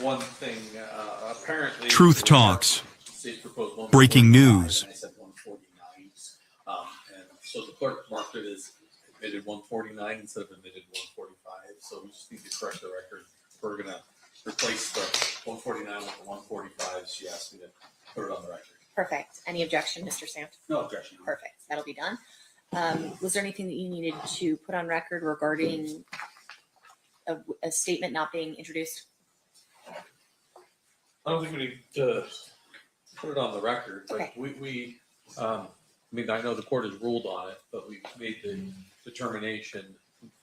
one thing. Apparently, Truth Talks. Breaking news. And I said 149. And so the clerk marked it as admitted 149 instead of admitted 145. So we just need to correct the record. We're going to replace the 149 with the 145. She asked me to put it on the record. Perfect. Any objection, Mr. Sant? No objection. Perfect. That'll be done. Was there anything that you needed to put on record regarding a statement not being introduced? I don't think we need to put it on the record, but Okay. we I mean, I know the court has ruled on it, but we made the determination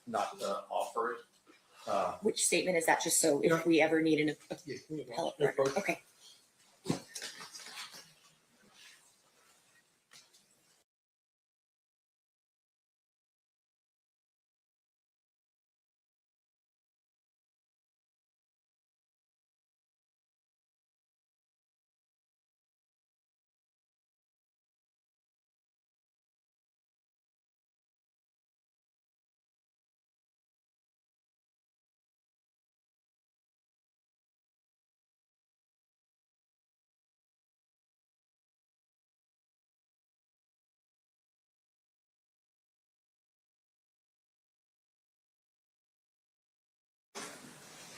not to offer it. Which statement is that, just so if we ever need an appellate record? Okay.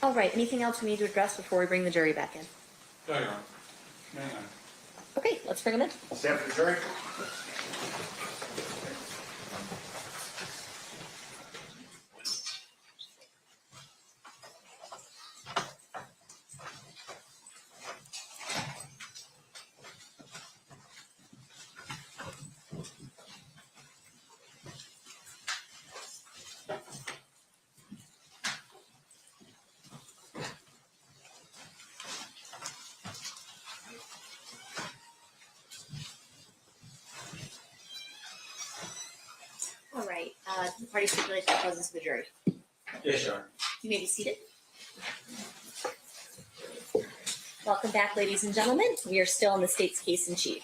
All right. Anything else we need to address before we bring the jury back in? No, Your Honor. Okay, let's bring them in. Stand for the jury. All right. The party stipulates the presence of the jury. Yes, Your Honor. You may be seated. Welcome back, ladies and gentlemen. We are still in the state's case in chief.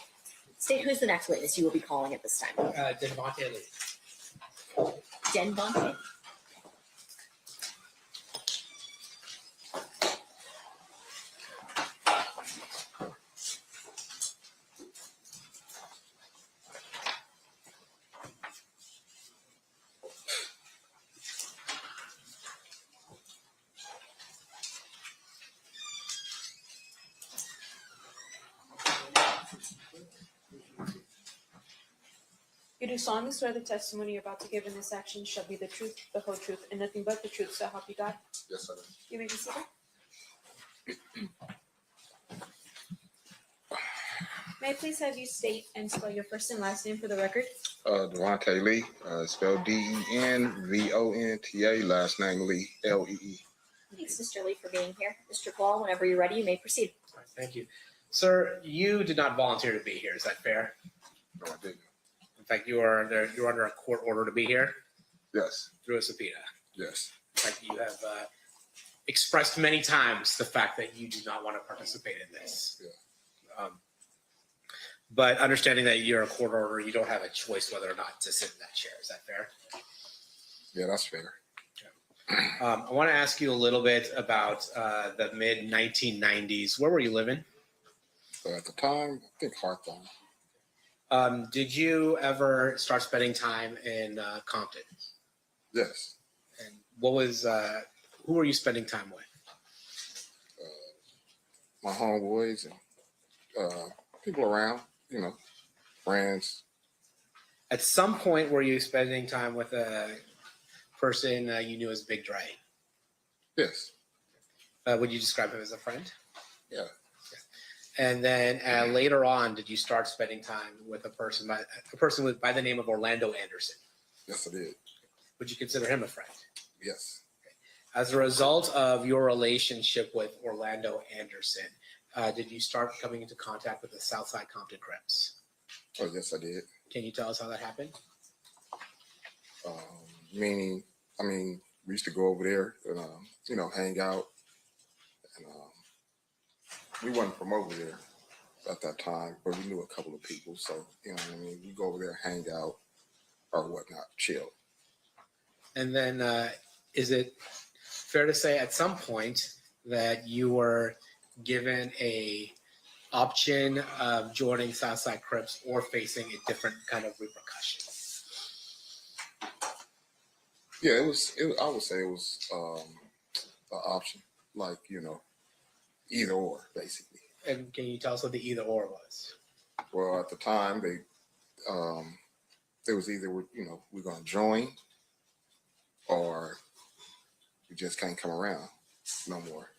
State, who's the next witness you will be calling at this time? Devontae Lee. Denbonte. You do solemnly swear the testimony you're about to give in this action shall be the truth, the whole truth, and nothing but the truth, so help you God? Yes, sir. You may be seated. May I please have you state and spell your first and last name for the record? Devontae Lee, spelled D-E-N-V-O-N-T-A, last name Lee, L-E-E. Thanks, Mr. Lee, for being here. Mr. Duane, whenever you're ready, you may proceed. All right, thank you. Sir, you did not volunteer to be here, is that fair? No, I didn't. In fact, you are under a court order to be here Yes, through a subpoena. yes, In fact, you have expressed many times the fact that you do not want to participate in this. Yeah. But understanding that you're a court order, you don't have a choice whether or not to sit in that chair. Is that fair? yeah, that's fair. I want to ask you a little bit about the mid-1990s. Where were you living? So at the time, I think Hawthorne. Did you ever start spending time in Compton? Yes, And what was who were you spending time with? my homeboys and people around, you know, friends. At some point, were you spending time with a person you knew as Big Dre? Yes, Would you describe him as a friend? yeah, And then later on, did you start spending time with a person by the name of Orlando Anderson? yes, I did. Would you consider him a friend? Yes, As a result of your relationship with Orlando Anderson, did you start coming into contact with the Southside Compton Crips? oh, yes, I did. Can you tell us how that happened? Meaning, I mean, we used to go over there and, you know, hang out. And we wasn't from over there at that time, but we knew a couple of people. So, you know what I mean? We go over there, hang out or whatnot, chill. And then is it fair to say at some point that you were given a option of joining Southside Crips or facing a different kind of repercussion? Yeah, it was. I would say it was an option, like either or, basically. And can you tell us what the either or was? Well, at the time, it was either we're going to join or we just can't come around no more.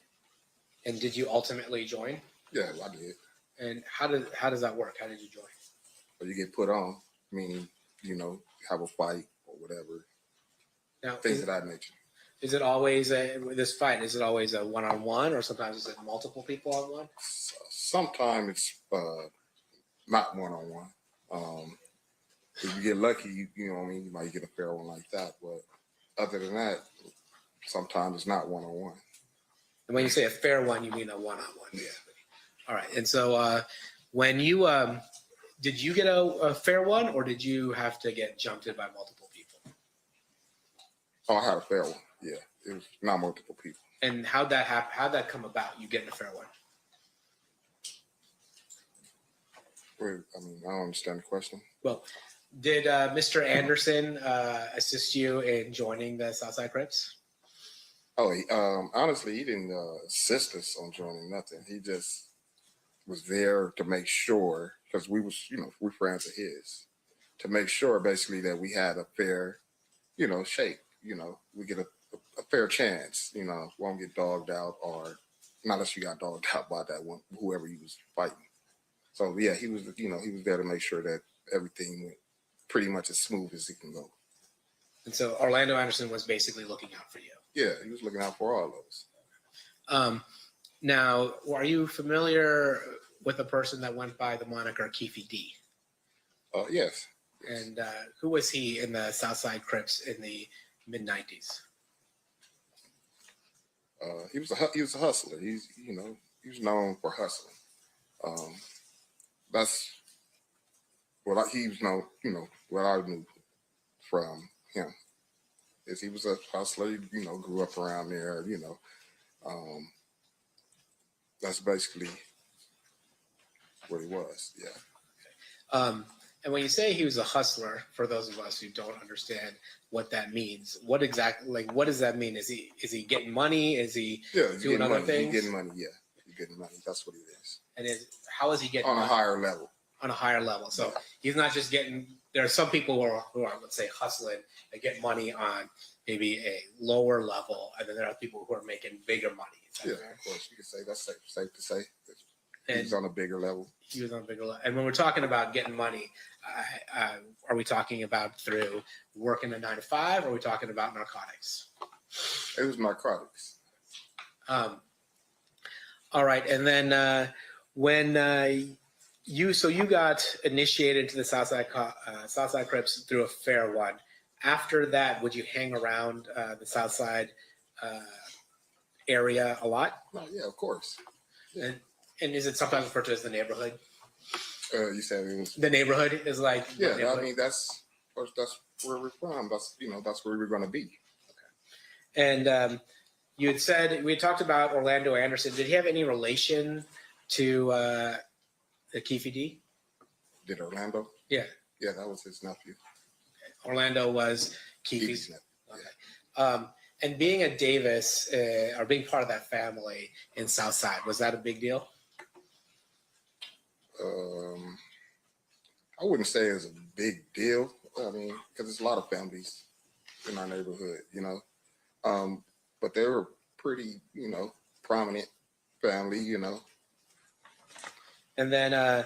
And did you ultimately join? Yeah, I did. And how does that work? How did you join? But you get put on, meaning have a fight or whatever, Now, things of that nature. is it always this fight? Is it always a one-on-one, or sometimes is it multiple people on one? Sometimes it's not one-on-one. If you get lucky, you know what I mean, you might get a fair one like that. But other than that, sometimes it's not one-on-one. And when you say a fair one, you mean a one-on-one. Yeah. All right. And so when you did you get a fair one, or did you have to get jumped in by multiple people? Oh, I had a fair one. Yeah, it was not multiple people. And how'd that happen? How'd that come about? You getting a fair one? Wait, I mean, I don't understand the question. Well, did Mr. Anderson assist you in joining the Southside Crips? Oh, honestly, he didn't assist us on joining nothing. He just was there to make sure, because we was, we're friends of his, to make sure basically that we had a fair, shake. We get a fair chance. Won't get dogged out, or not unless you got dogged out by that one, whoever he was fighting. So yeah, he was, he was there to make sure that everything went pretty much as smooth as it can go. And so Orlando Anderson was basically looking out for you. Yeah, he was looking out for all of us. Now, are you familiar with a person that went by the moniker Keefe D? Yes. And who was he in the Southside Crips in the mid-90s? He was a hustler. He was known for hustling. That's what he was known. What I knew from him is he was a hustler. Grew up around there. That's basically what he was. Yeah. And when you say he was a hustler, for those of us who don't understand what that means, what does that mean? Is he getting money? Is he doing other things? He's getting money. Yeah, he's getting money. That's what it is. And how is he getting on a money? higher level? On a higher level. So he's not just getting. There are some people who are let's say hustling and get money on maybe a lower level, and then there are people who are making bigger money. Yeah, fair? Of course, you can say that's safe to say. He's on a bigger level. He was on a bigger level. And when we're talking about getting money, are we talking about through working a 9-to-5, or are we talking about narcotics? It was narcotics. All right, and then when you got initiated into the Southside Crips through a fair one. After that, would you hang around the Southside area a lot? Oh, yeah, of course. Yeah. And is it sometimes referred to as the neighborhood? You said it was The neighborhood is like yeah. I mean, that's where we're from. That's where we're going to be. And you had said we had talked about Orlando Anderson. Did he have any relation to the Keefe D? Did Orlando? Yeah. Yeah, that was his nephew. Okay. Orlando was Keefe's nephew. Okay. And being a Davis or being part of that family in Southside, was that a big deal? I wouldn't say it's a big deal. I mean, because there's a lot of families in our neighborhood, but they were pretty, prominent family, And then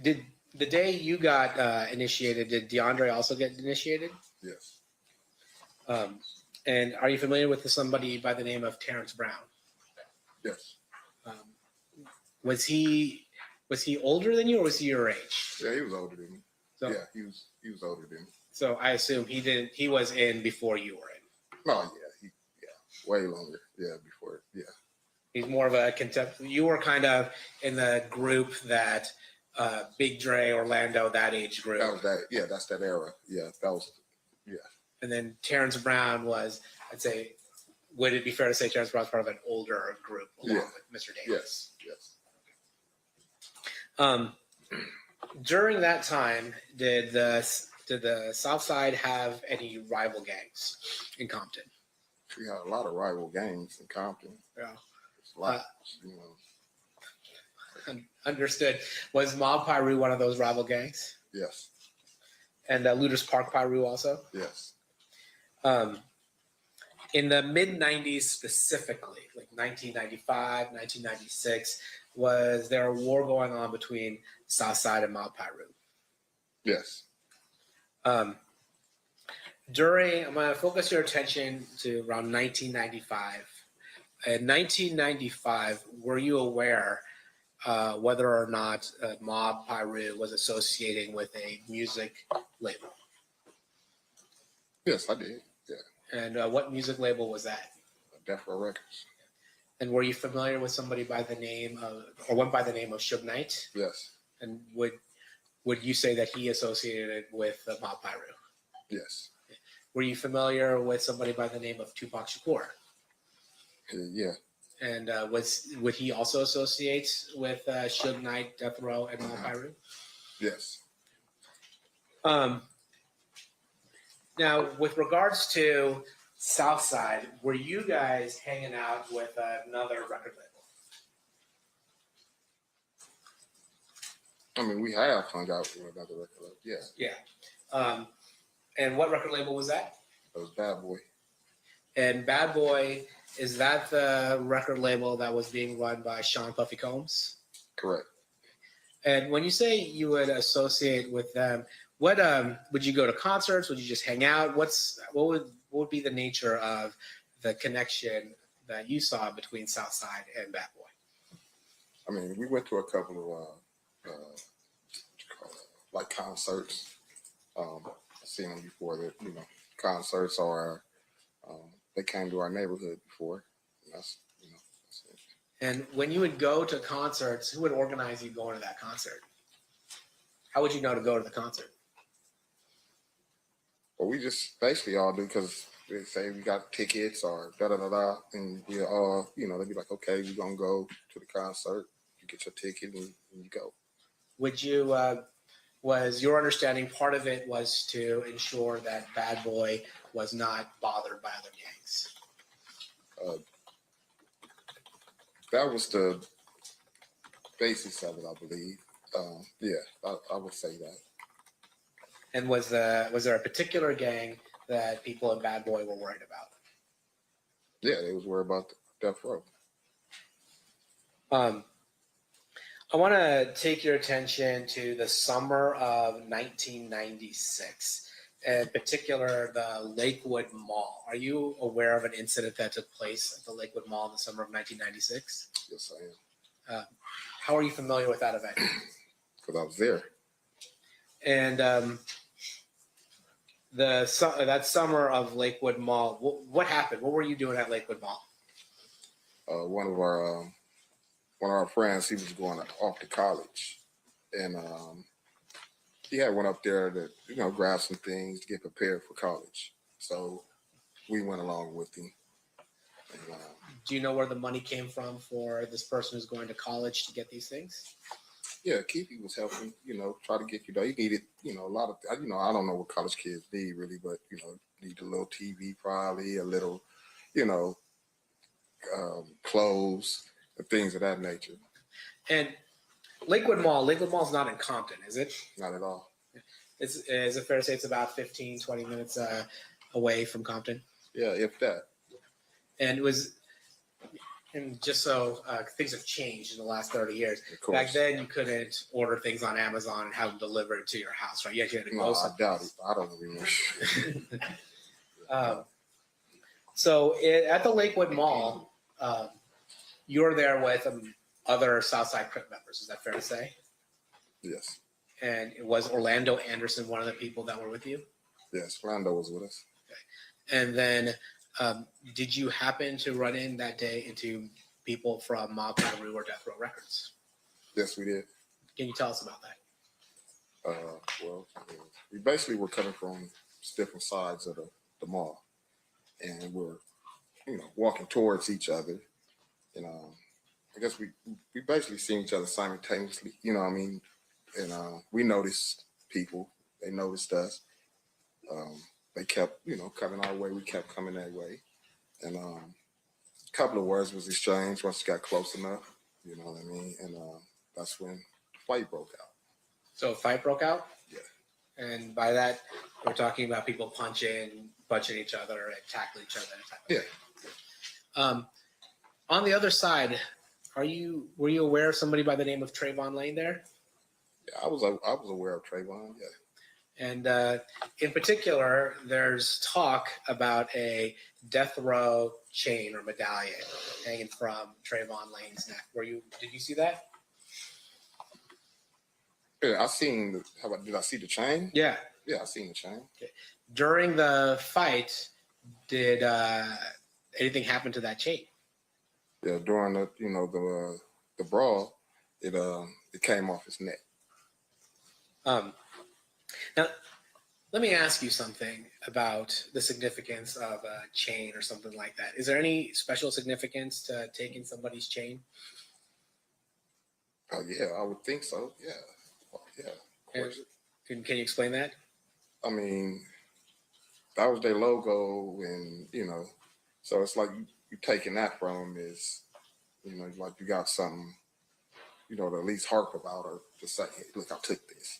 did the day you got initiated, did DeAndre also get initiated? Yes. And are you familiar with somebody by the name of Terrence Brown? Yes. Was he older than you, or was he your age? Yeah, he was older than me. So, yeah, he was older than me. So I assume he was in before you were in. Oh yeah, way longer. Yeah, before. Yeah. He's more of a you were kind of in the group that Big Dre, Orlando, that age group. That was that. Yeah, that's that era. Yeah, that was. Yeah. And then Terrence Brown was, I'd say, would it be fair to say Terrence Brown was part of an older group along Yeah. with Mr. Davis? Yes. During that time, did the South Side have any rival gangs in Compton? We had a lot of rival gangs in Compton. Yeah. It's a lot, you know. Understood. Was Mob Piru one of those rival gangs? Yes. And Looters Park Piru also? Yes. In the mid 90s specifically, like 1995, 1996, was there a war going on between Southside and Mob Piru? Yes. I'm going to focus your attention to around 1995. In 1995, were you aware whether or not Mob Piru was associating with a music label? Yes, I did. Yeah. And what music label was that? Death Row Records. And were you familiar with somebody by the name of, or went by the name of Suge Knight? Yes. And would you say that he associated with Mob Piru? Yes. Were you familiar with somebody by the name of TUPAC Shakur? Yeah. And would he also associate with Suge Knight, Death Row, and Mob Piru? Yes. Now, with regards to Southside, were you guys hanging out with another record label? I mean, we have hung out with another record label. Yeah. Yeah. And what record label was that? It was Bad Boy. And Bad Boy, is that the record label that was being run by Sean Puffy Combs? Correct. And when you say you would associate with them, what would you go to concerts? Would you just hang out? What would be the nature of the connection that you saw between Southside and Bad Boy? I mean, we went to a couple of like concerts. I've seen them before. That concerts or they came to our neighborhood before. And that's it. And when you would go to concerts, who would organize you going to that concert? How would you know to go to the concert? Well, we just basically all do because they say we got tickets or da-da-da-da, and we all, they'd be like, okay, we're going to go to the concert. You get your ticket and you go. Would you, was your understanding part of it was to ensure that Bad Boy was not bothered by other gangs? That was the basis of it, I believe. Yeah, I would say that. And was there a particular gang that people in Bad Boy were worried about? Yeah, they was worried about Death Row. I want to take your attention to the summer of 1996, in particular the Lakewood Mall. Are you aware of an incident that took place at the Lakewood Mall in the summer of 1996? Yes, I am. How are you familiar with that event? Because I was there. And that summer of Lakewood Mall, what happened? What were you doing at Lakewood Mall? One of our friends, he was going off to college, and he had went up there to grab some things to get prepared for college. So we went along with him. And, do you know where the money came from for this person who's going to college to get these things? Yeah, Keefe was helping, try to get you there. You needed, a lot of, I don't know what college kids need really, but, need a little TV probably, a little, clothes and things of that nature. And Lakewood Mall is not in Compton, is it? Not at all. Is it fair to say it's about 15, 20 minutes away from Compton? Yeah, if that. And just so things have changed in the last 30 years. Of course. Back then, you couldn't order things on Amazon and have them delivered to your house, right? You actually had to go No, I somewhere. doubt it. I don't remember. So at the Lakewood Mall, you were there with other Southside Crip members. Is that fair to say? Yes. And it was Orlando Anderson one of the people that were with you? Yes, Orlando was with us. And then did you happen to run in that day into people from Mob Piru or Death Row Records? Yes, we did. Can you tell us about that? Well, we basically were coming from different sides of the mall, and we're walking towards each other. And I guess we basically seen each other simultaneously. And we noticed people. They noticed us. They kept, coming our way. We kept coming that way. And a couple of words was exchanged once it got close enough. You know what I mean? And that's when the fight broke out. So a fight broke out? Yeah. And by that, we're talking about people punching each other and tackling each other. Yeah. On the other side, were you aware of somebody by the name of Trayvon Lane there? Yeah, I was aware of Trayvon. Yeah. And in particular, there's talk about a death row chain or medallion hanging from Trayvon Lane's neck. Did you see that? Yeah, I seen. Did I see the chain? Yeah. Yeah, I seen the chain. Okay. During the fight, did anything happen to that chain? Yeah, during the brawl, it came off his neck. Now, let me ask you something about the significance of a chain or something like that. Is there any special significance to taking somebody's chain? Oh yeah, I would think so. Yeah, yeah, of course. Can you explain that? I mean, that was their logo, and so it's like you taking that from them is, like you got something, to at least harp about or to say, hey, look, I took this.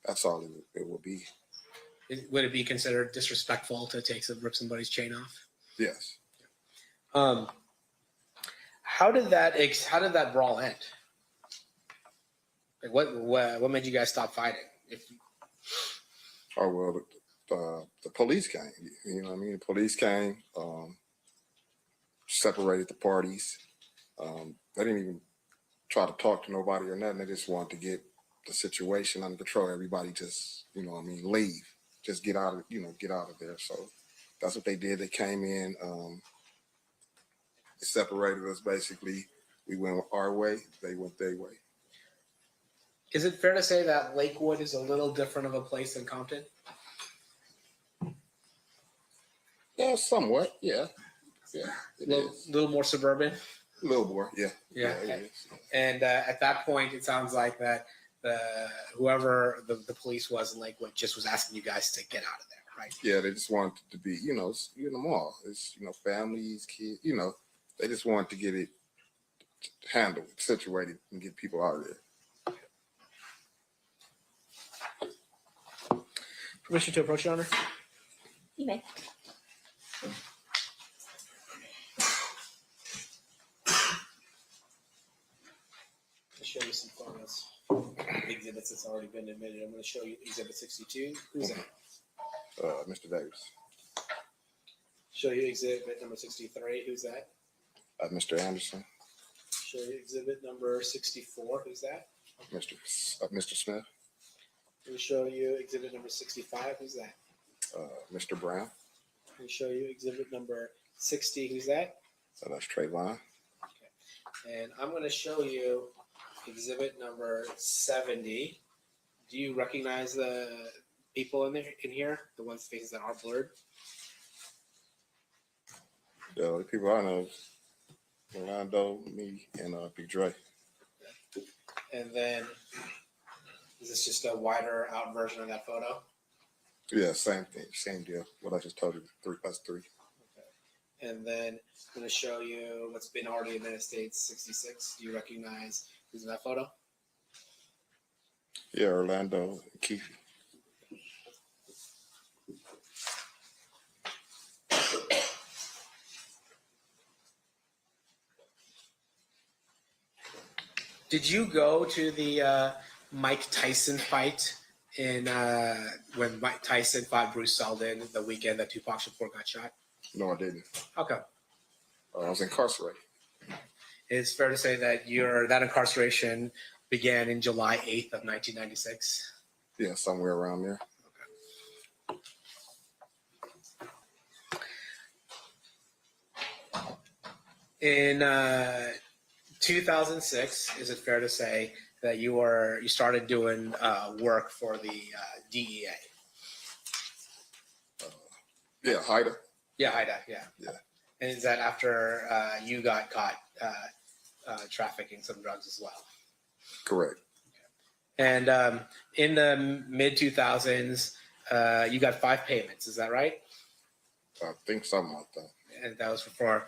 That's all it would be. Would it be considered disrespectful to rip somebody's chain off? Yes. How did that brawl end? Like what made you guys stop fighting? Oh well, the police came. You know what I mean? The police came, separated the parties. They didn't even try to talk to nobody or nothing. They just wanted to get the situation under control. Everybody just, leave. Just get out of, get out of there. So that's what they did. They came in, they separated us basically. We went our way. They went their way. Is it fair to say that Lakewood is a little different of a place than Compton? Yeah, somewhat. Yeah. Yeah. A little more suburban? A little more. Yeah. Yeah. It is. And at that point, it sounds like that whoever the police was in Lakewood just was asking you guys to get out of there, right? Yeah, they just wanted to be, it's, in the mall. It's, families, kids, they just wanted to get it handled, situated, and get people out of there. Permission to approach, Your Honor? You may. I'll show you some photos. Exhibits that's already been admitted. I'm going to show you Exhibit 62. Who's that? Mr. Davis. Show you Exhibit number 63. Who's that? Mr. Anderson. Show you Exhibit number 64. Who's that? Mr. Smith. Let me show you Exhibit number 65. Who's that? Mr. Brown. Let me show you Exhibit number 60. Who's that? So that's Trayvon. Okay. And I'm going to show you Exhibit number 70. Do you recognize the people in here? The ones' faces that are blurred? Yeah, the people I know, Orlando, me, and Big Dre. And then, is this just a wider out version of that photo? Yeah, same thing, same deal. What I just told you, us three. Okay. And then I'm going to show you what's been already admitted, States 66. Do you recognize who's in that photo? Yeah, Orlando and Keefe. Did you go to the Mike Tyson fight when Mike Tyson fought Bruce Seldon the weekend that TUPAC Shakur got shot? No, I didn't. How come? I was incarcerated. It's fair to say that that incarceration began in July 8th of 1996. Yeah, somewhere around there. In 2006, is it fair to say that you started doing work for the DEA? Yeah, Haida. Yeah, IDA, yeah. Yeah. And is that after you got caught trafficking some drugs as well? Correct. And in the mid 2000s, you got 5 payments. Is that right? I think something like that. And that was for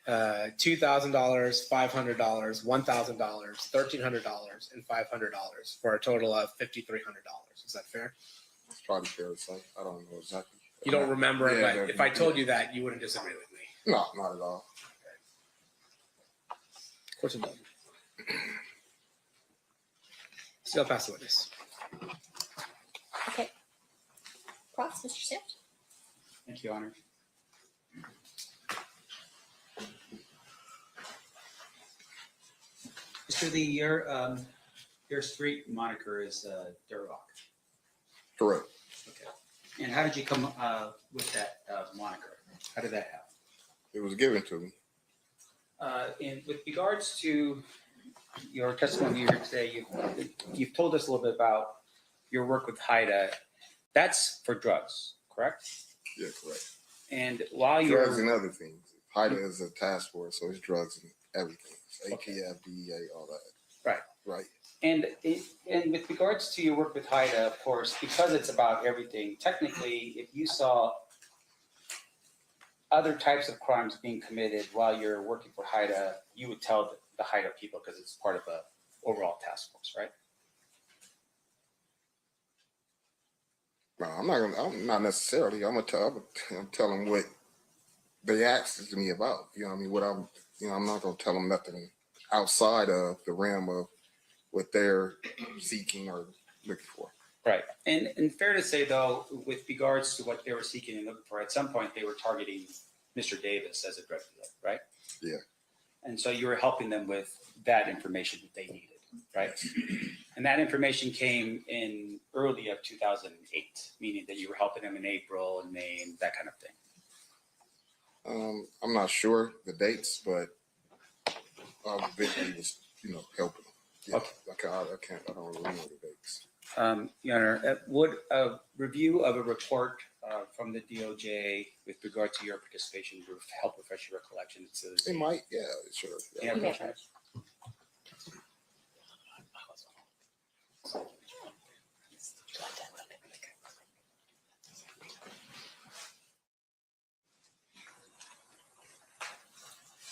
$2,000, $500, $1,000, $1,300, and $500 for a total of $5,300. Is that fair? It's probably fair to say. I don't know exactly. You don't remember, Yeah, but if I told you that, you wouldn't disagree with me. No, not at all. Of course it doesn't. Still pass the witness. Okay. Cross, Mr. Sims. Thank you, Your Honor. Mr. Lee, your street moniker is Durlock. Correct. Okay. And how did you come with that moniker? How did that happen? It was given to me. And with regards to your testimony here today, you've told us a little bit about your work with HIDA. That's for drugs, correct? Yeah, correct. And while Drugs you're and other things. HIDA is a task force, so it's drugs and everything. It's ATF, DEA, all that. Right. Right. and with regards to your work with HIDA, of course, because it's about everything. Technically, if you saw other types of crimes being committed while you're working for HIDA, you would tell the HIDA people because it's part of a overall task force, right? No, I'm not necessarily. I'm tell them what they asked me about. You know what I mean? I'm not gonna tell them nothing outside of the realm of what they're seeking or looking for. Right. And fair to say, though, with regards to what they were seeking and looking for, at some point they were targeting Mr. Davis as a drug dealer, right? Yeah. And so you were helping them with that information that they needed, right? And that information came in early of 2008, meaning that you were helping them in April and May and that kind of thing. I'm not sure the dates, but eventually was, helping them. Yeah, Okay. I don't remember the dates. Your Honor, would a review of a report from the DOJ with regard to your participation help refresh your recollection? It might, yeah, sure. Yeah. Yeah, You may okay. finish.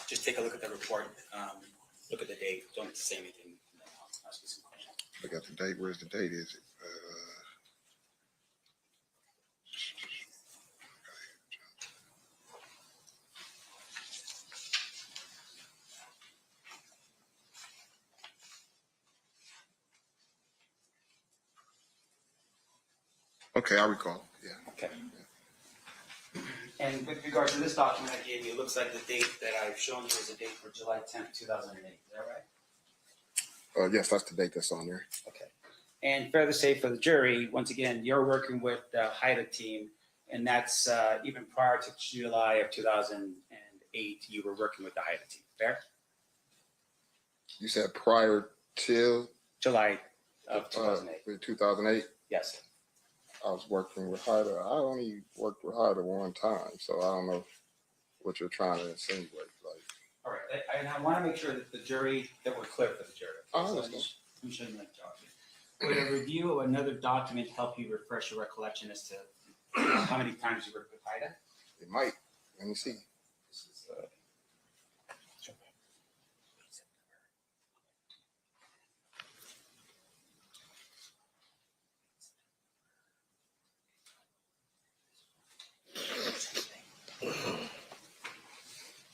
Just take a look at the report, look at the date, don't say anything, and then I'll ask you some questions. I got the date. Where's the date? Is it? Okay, I recall. Yeah. Okay. And with regard to this document I gave you, it looks like the date that I've shown you is a date for July 10th, 2008. Is that right? Yes, that's the date that's on there. Okay. And fair to say for the jury, once again, you're working with the HIDA team, and that's even prior to July of 2008, you were working with the HIDA team. Fair? You said prior to July of 2008. 2008. Yes. I was working with HIDA. I only worked with HIDA one time, so I don't know what you're trying to insinuate. Like, All right. And I want to make sure that the jury, that we're clear for the jury. I So understand. I'm showing that document. Would a review of another document help you refresh your recollection as to how many times you worked with HIDA? it might. Let me see. This is,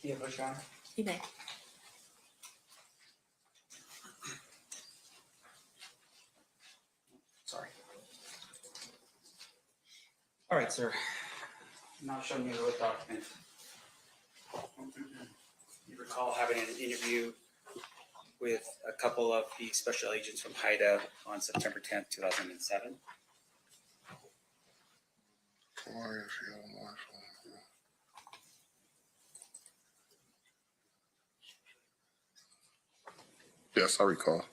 yeah, for sure. You may. Sorry. All right, sir. Now showing you the document. You recall having an interview with a couple of the special agents from HIDA on September 10th, 2007. Yes, I recall. All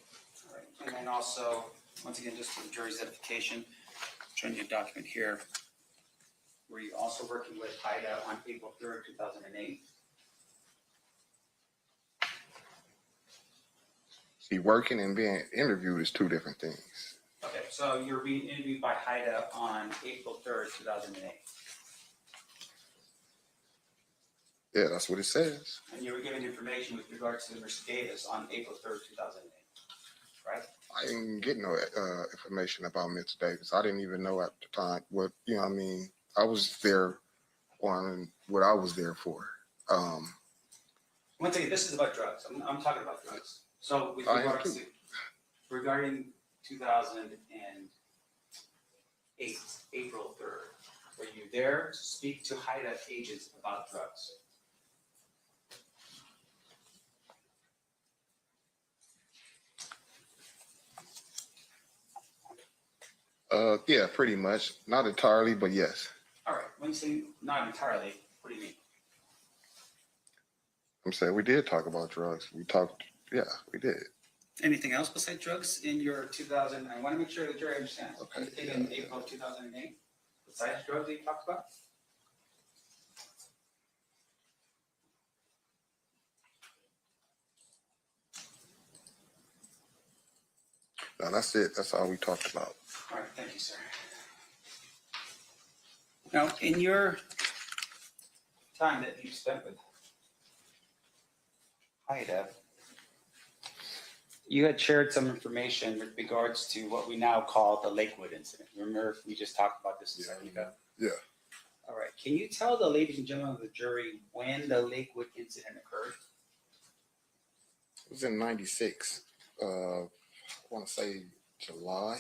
right. And then also, once again, just for the jury's edification, showing you a document here. were you also working with HIDA on April 3rd, 2008? See, working and being interviewed is two different things. Okay, so you're being interviewed by HIDA on April 3rd, 2008. Yeah, that's what it says. And you were given information with regards to Mr. Davis on April 3rd, 2008, right? I didn't get no information about Mr. Davis. I didn't even know at the time what, you know what I mean? I was there on what I was there for. Once again, this is about drugs. I'm talking about drugs. So with I am regards too. to, regarding 2008, April 3rd, were you there to speak to HIDA agents about drugs? Yeah, pretty much. Not entirely, but yes. All right, when you say not entirely, what do you mean? I'm saying we did talk about drugs. We talked, yeah, we did. Anything else besides drugs in your 2000? I want to make sure the jury understands. Okay, Anything yeah, in yeah. April of 2008 besides drugs that you talked about? No, that's it. That's all we talked about. All right, thank you, sir. Now, in your time that you spent with HIDA, you had shared some information with regards to what we now call the Lakewood incident. Remember, we just talked about this a second ago? Yeah. All right, can you tell the ladies and gentlemen of the jury when the Lakewood incident occurred? It was in 96. I want to say July.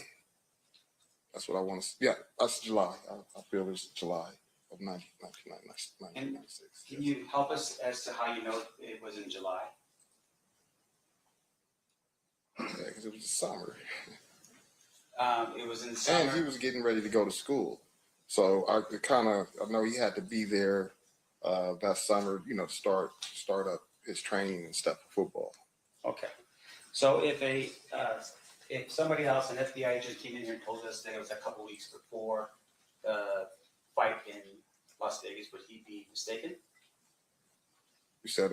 That's what I want to, yeah, that's July. I feel it's July of 1996. Can you help us as to how you know it was in July? Yeah, because it was the summer. It was in the summer. And he was getting ready to go to school. So I know he had to be there that summer, you know, start up his training and stuff for football. Okay, so if somebody else, an FBI agent came in here and told us that it was a couple weeks before the fight in Las Vegas, would he be mistaken? You said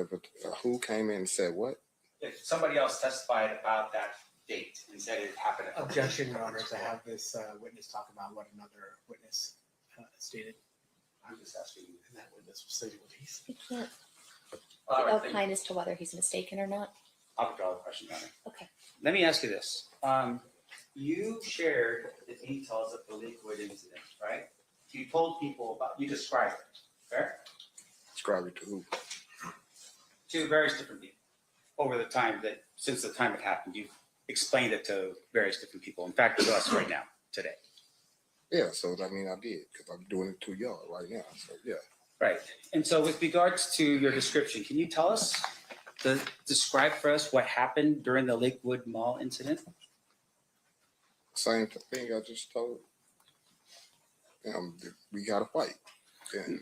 who came in and said what? If somebody else testified about that date and said it happened. a couple Objection, weeks Your Honor, to before. have this witness talk about what another witness stated. I'm just asking you. And that witness was stating what he said. We can't All right, thank you. opine as to whether he's mistaken or not. I'll withdraw the question, Your Honor. Okay. Let me ask you this. You shared the details of the Lakewood incident, right? You told people about, you described it, fair? Describe it to who? To various different people over the time that, since the time it happened, you've explained it to various different people. In fact, to us right now, today. Yeah, so I mean, I did because I'm doing it to y'all right now. So yeah. Right. And so with regards to your description, can you tell us, describe for us what happened during the Lakewood Mall incident? Same thing I just told. We got to fight. And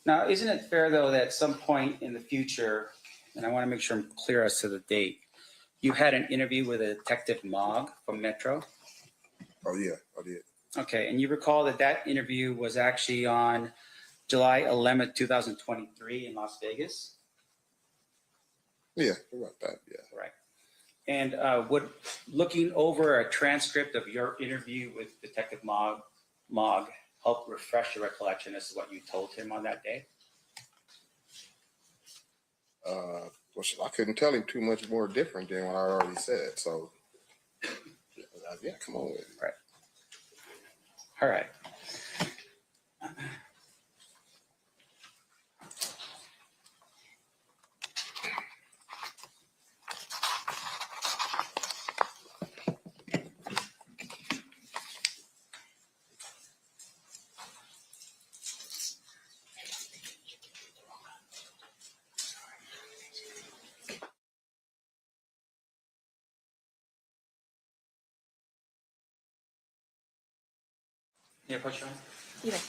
Now, isn't it fair though that at some point in the future, and I want to make sure I'm clear as to the date, you had an interview with a Detective Mogg from Metro? oh yeah, I did. Okay, and you recall that that interview was actually on July 11th, 2023 in Las Vegas? Yeah, about that. Yeah. Right. And would looking over a transcript of your interview with Detective Mogg help refresh your recollection as to what you told him on that day? Well, I couldn't tell him too much more different than what I already said. So yeah, come on with it. Right. All right. Yeah, push on. You may. Okay,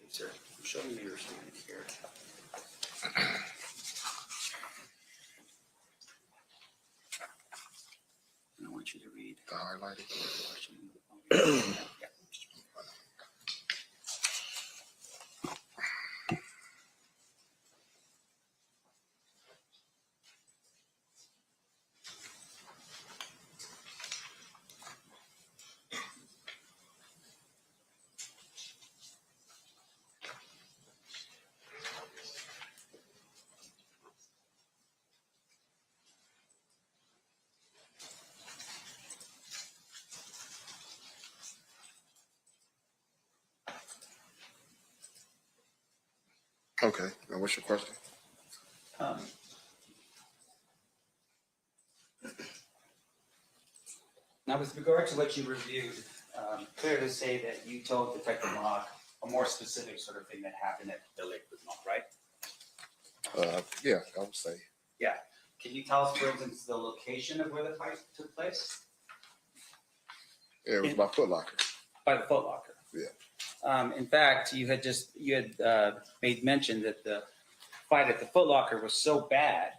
sir, I'm showing you your statement here. And I want you to read The highlighted. the question. Yeah. Okay, now what's your question? Now, with regard to what you reviewed, clear to say that you told Detective Mock a more specific sort of thing that happened at the Lakewood Mall, right? Yeah, I would say. Yeah. Can you tell us, for instance, the location of where the fight took place? Yeah, it was by Foot Locker. By the Foot Locker. Yeah. In fact, you had made mention that the fight at the Foot Locker was so bad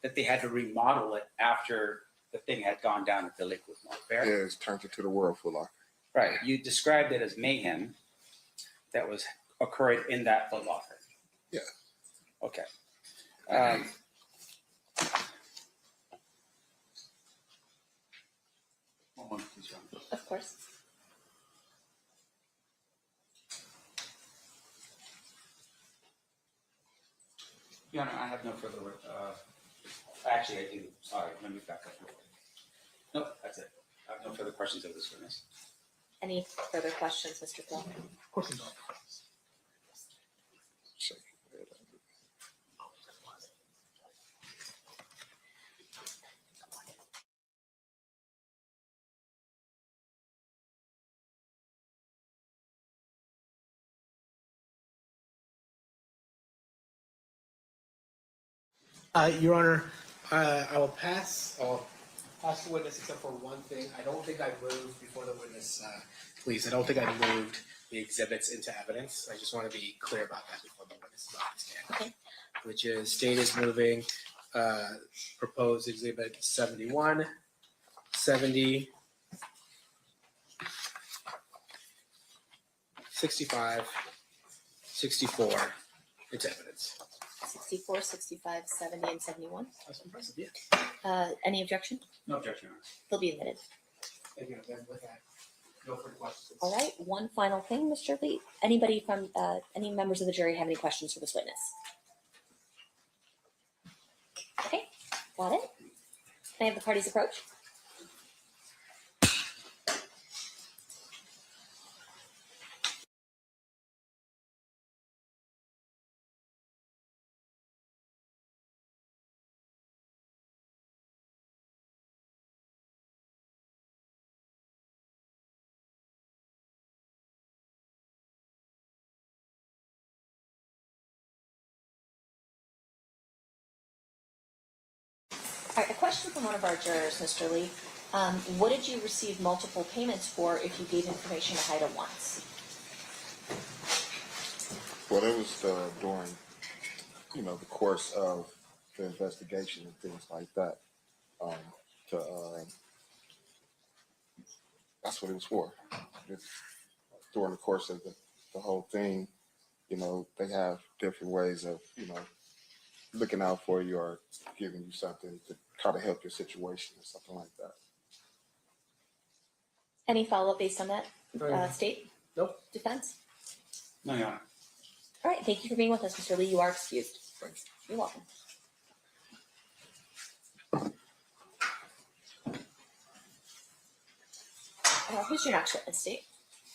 that they had to remodel it after the thing had gone down at the Lakewood Mall. Fair? Yeah, it's turned into the World Foot Locker. Right. You described it as mayhem that was occurring in that Foot Locker. Yeah. Okay. One moment, please, Your Honor. Of course. Your Honor, I have no further. Actually, I do. Sorry, let me back up. Nope, that's it. I have no further questions of this witness. Any further questions, Mr. Phil? Of course not. Shake it. Your Honor, I'll pass the witness except for one thing. I don't think I moved before the witness, please. I don't think I moved the exhibits into evidence. I just want to be clear about that before the witness stand. Okay. Which is state is moving proposed exhibit 71, 70, 65, 64 into evidence. 64, 65, 70, and 71. That's impressive, yeah. Any objection? No objection, Your Honor. They'll be admitted. Thank you. Then with that, no further questions. All right, one final thing, Mr. Lee. Anybody from, any members of the jury have any questions for this witness? Okay, got it. Can I have the parties approach? All right, a question from one of our jurors, Mr. Lee. What did you receive multiple payments for if you gave information to HIDA once? Well, it was during, the course of the investigation and things like that. That's what it was for. During the course of the whole thing, they have different ways of, looking out for you or giving you something to try to help your situation or something like that. Any follow-up based on that, state? Nope. Defense? No, Your Honor. All right, thank you for being with us, Mr. Lee. You are excused. Thank you. You're welcome. Who's your next witness, state?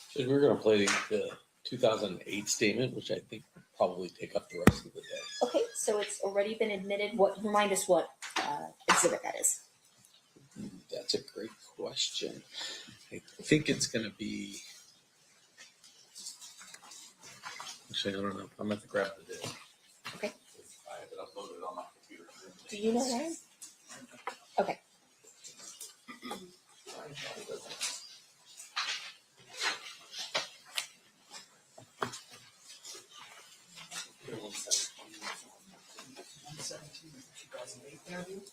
So we're gonna play the 2008 statement, which I think will probably take up the rest of the day. Okay, so it's already been admitted. Remind us what exhibit that is. That's a great question. I think it's gonna be. Actually, I don't know. I'm gonna have to grab the disc. Okay. I have it uploaded on my computer. Do you know, Ryan? Okay.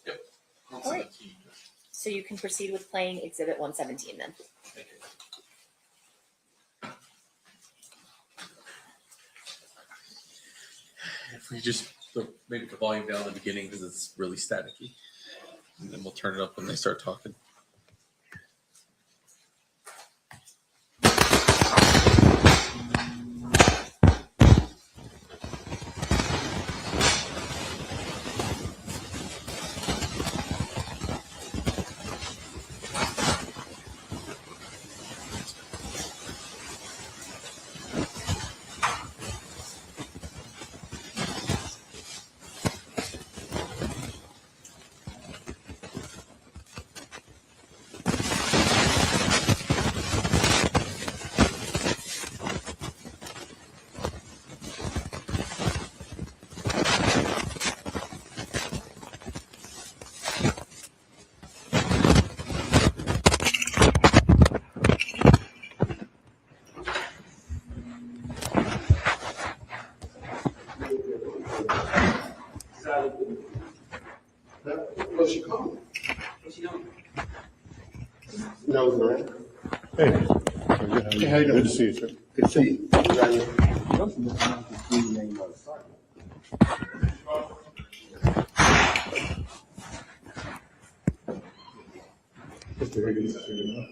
Yep. All right. So you can proceed with playing exhibit 117 then. Thank you. If we just maybe the volume down at the beginning because it's really staticky, and then we'll turn it up when they start talking. What's she calling? What's she doing? No, right? Hey. Hey, how you doing? Good to see you, sir. Good to see you. Mr. Higgins is here now.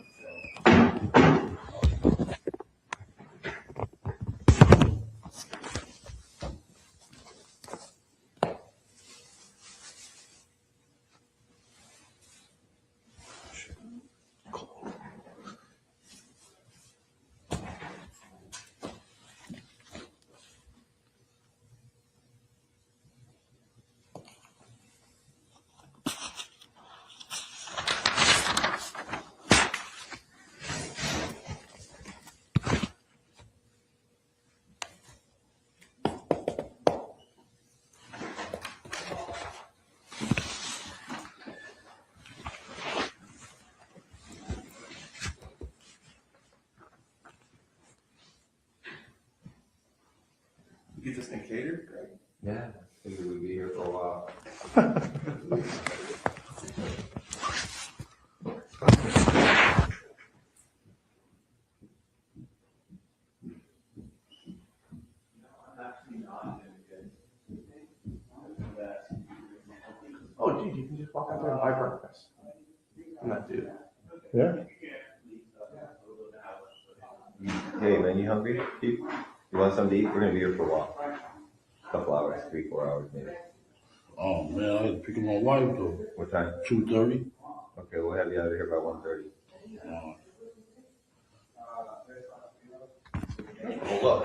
Get this thing catered? Yeah, I think we'd be here for a while. Oh, dude, you can just walk out there and buy breakfast. I'm not doing that. Yeah? Hey man, you hungry? Keefe? You want something to eat? We're gonna be here for a while. A couple hours, 3-4 hours maybe. Oh man, I had to pick up my wife though. What time? 2:30. Okay, we'll have you out of here by 1:30. Hold up.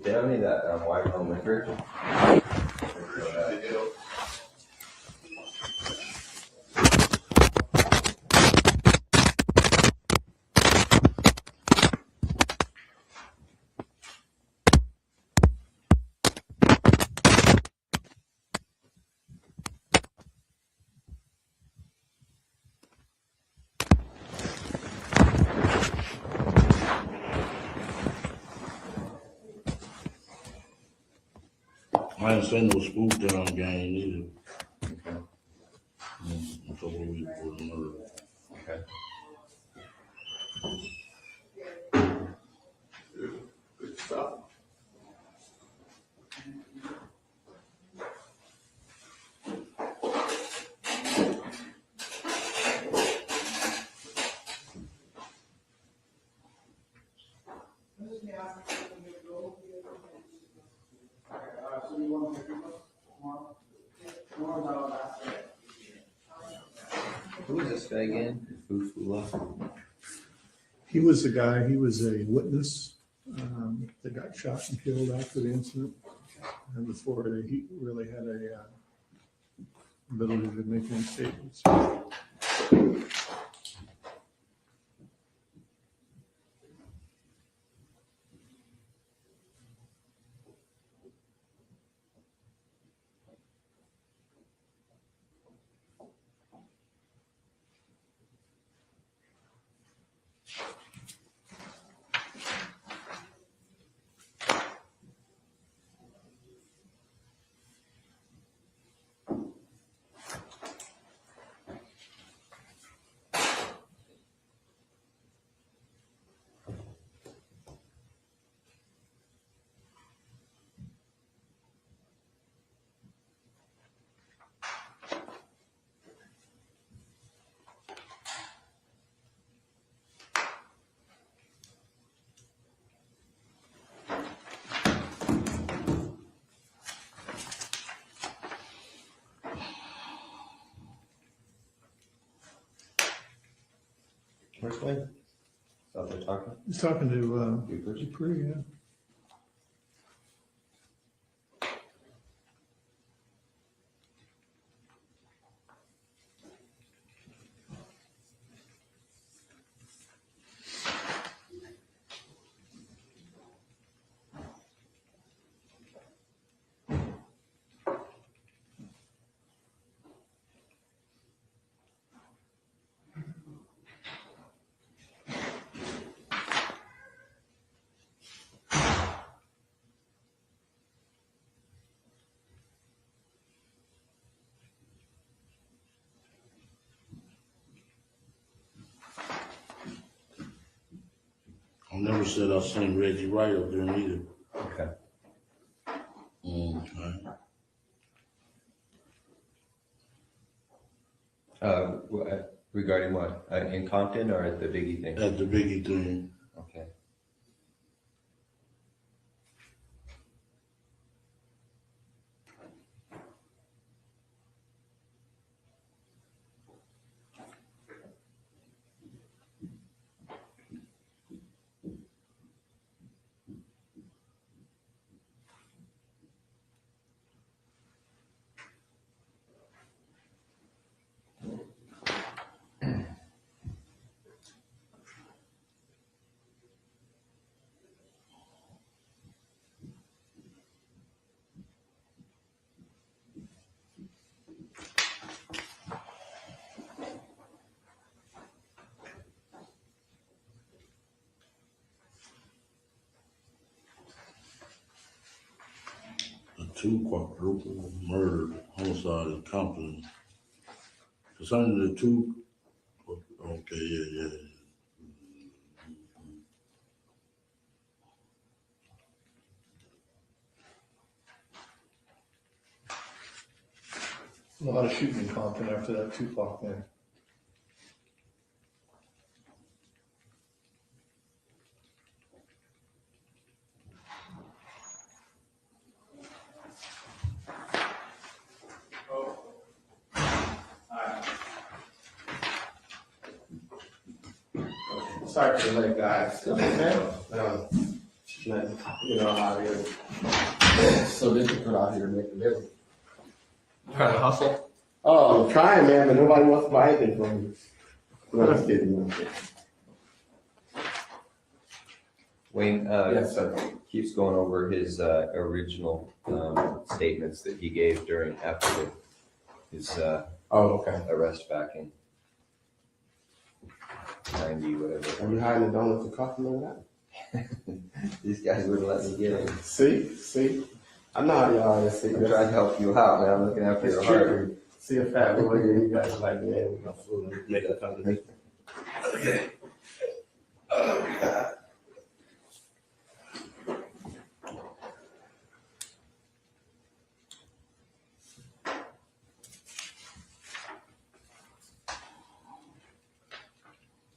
Tell me that white home liquor. I ain't seen no school down game either. Okay. So what we for the murder. Okay. Good stuff. Who is this guy again? Fufula? He was the guy, he was a witness that got shot and killed after the incident. And before he really had a ability to make any statements. Where's Duane? Out there talking? He's talking to Dupree, yeah. never said I seen Reggie Wright up there neither. Okay. Okay. Regarding what? In Compton or at the Biggie thing? At the Biggie thing. Okay. A 2 quadruple murder, homicide in Compton. Concerning the 2, okay, yeah. A lot of shooting in Compton after that TUPAC thing. Sorry for the late, guys. You know how it is. It's so difficult out here to make a living. Trying to hustle? Oh, I'm trying, man, but nobody wants to buy anything from me. No, I'm just kidding. Wayne, Yes, sir. keeps going over his original statements that he gave after his Oh, okay. arrest back in 90, whatever. Are you hiding the donuts and coffee and all that? These guys wouldn't let me get in. See? I know how y'all is. See, I'm trying to help you out, man. I'm looking after your heart. true. See a fat boy here, you guys are like, man, we got food and make it come to me. Okay. Oh, God.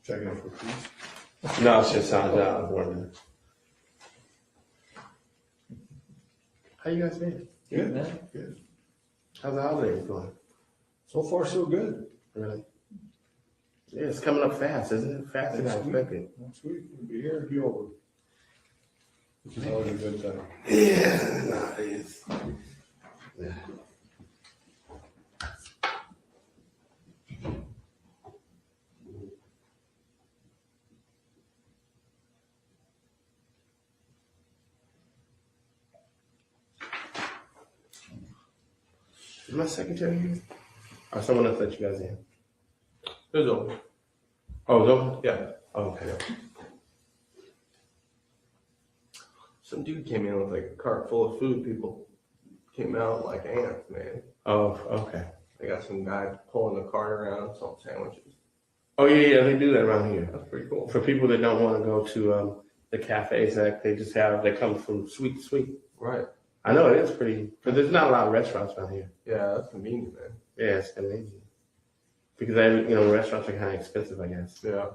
Checking for peace. No, it's just sounds out. I was wondering. How you guys been? Good, man. Good. How's the holidays going? So far, so good. Really? Yeah, it's coming up fast, isn't it? Faster than I expected. Next week, we'll be here and be over. Which is always a good time. Yeah, no, it is. Yeah. Is my secretary here? Or someone else let you guys in? It was open. Oh, it's open? Yeah. Oh, okay. Some dude came in with like a cart full of food. People came out like ants, man. Oh, okay. They got some guy pulling the cart around, selling sandwiches. Oh, yeah, they do that around here. That's pretty cool. For people that don't want to go to the cafes, that they come from sweet to sweet. Right. I know it is pretty, but there's not a lot of restaurants around here. Yeah, that's convenient, man. Yeah, it's convenient. Because restaurants are kind of expensive, I guess. Yeah.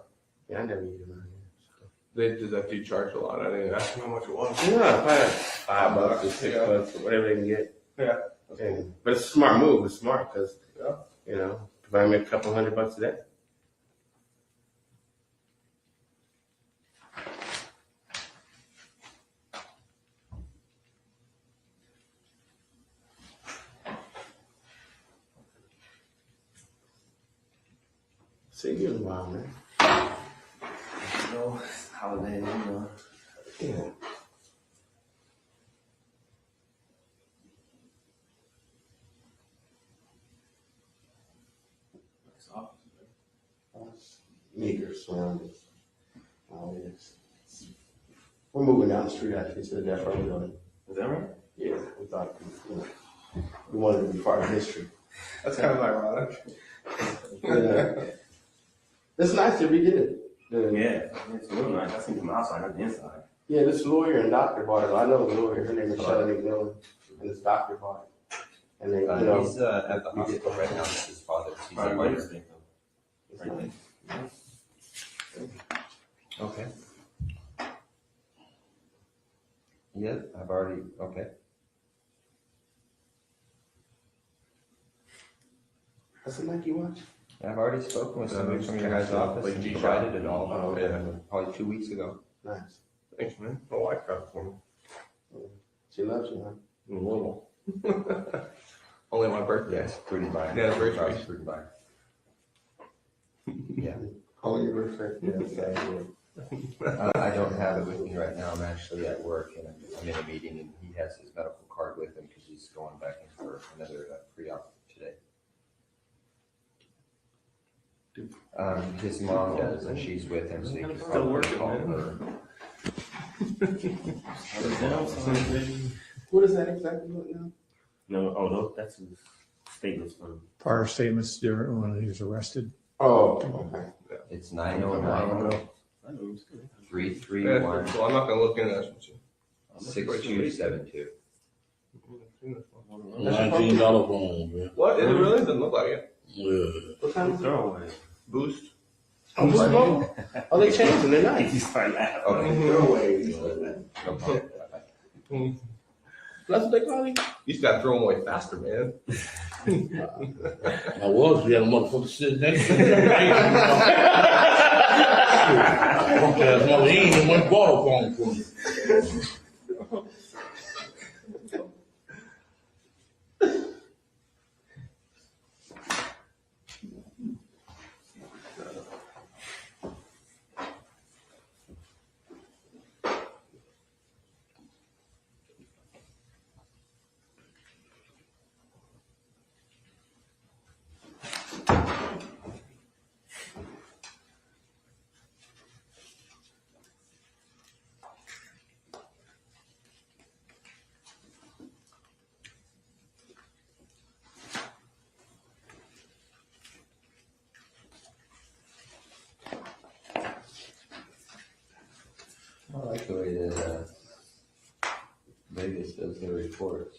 Yeah, I never eat around here. They just have to charge a lot. I didn't ask them how much it was. So. Yeah, probably $5 or $6 or whatever they can get. Yeah. But it's a smart move. It's smart because, Yeah. provide me a couple $100 a day. See you in a while, man. Holiday, Yeah. Meager surroundings. Oh, yes. We're moving down the street actually to the Death Row building. Is that right? Yeah, we thought we wanted to be part of history. That's kind of ironic. Yeah. It's nice to redid it. Yeah, it's real nice. I seen from outside, not the inside. Yeah, this lawyer and doctor bought it. I know the lawyer. Her name is Shelley McMillan, and this doctor bought it. And then you know, He's at the hospital right now with his father. He's Right, at right. Wednesday. Right. Okay. Yeah, I've already, okay. what's the Nike watch? I've already spoken with somebody from your guys' office and decided it all, Oh, okay. probably 2 weeks ago. Nice. Thanks, man. My wife got it for me. She loves you, huh? A little. Only my birthday. Yes, pretty much. Yeah, anniversary. Pretty much. Yeah. Only your birthday. Yes, I do. I don't have it with me right now. I'm actually at work and I'm in a meeting and he has his medical card with him because he's going back in for another pre-op today. His mom does and she's with him, so he can Still probably working, call man. her. What is that exactly now? No, oh no, that's his statements from. Prior statements during when he was arrested. Oh, okay. It's 909 331 Yeah, well, I'm not gonna look into that. 6272. $19 phone, man. What? It really doesn't look like it. Yeah. What kind of Throwaway. Boost? Oh, Boost Mobile? Oh, they changed them. They're nice. He's probably laughing. Okay. Throwaways. No problem. That's what they call it? You just gotta throw them away faster, man. I was, we had a motherfucker sitting next to me. Punk-ass mother, he ain't even went bought a phone for me. I like the way that Vegas does their reports.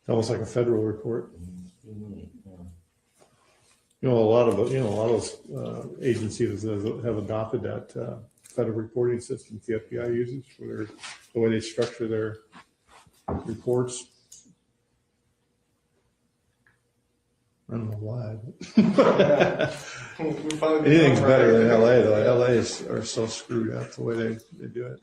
Almost like a federal report. Mm-hmm. A lot of those agencies have adopted that federal reporting system the FBI uses for the way they structure their reports. I don't know why. But anything's better than LA though. LA are so screwed up the way they do it.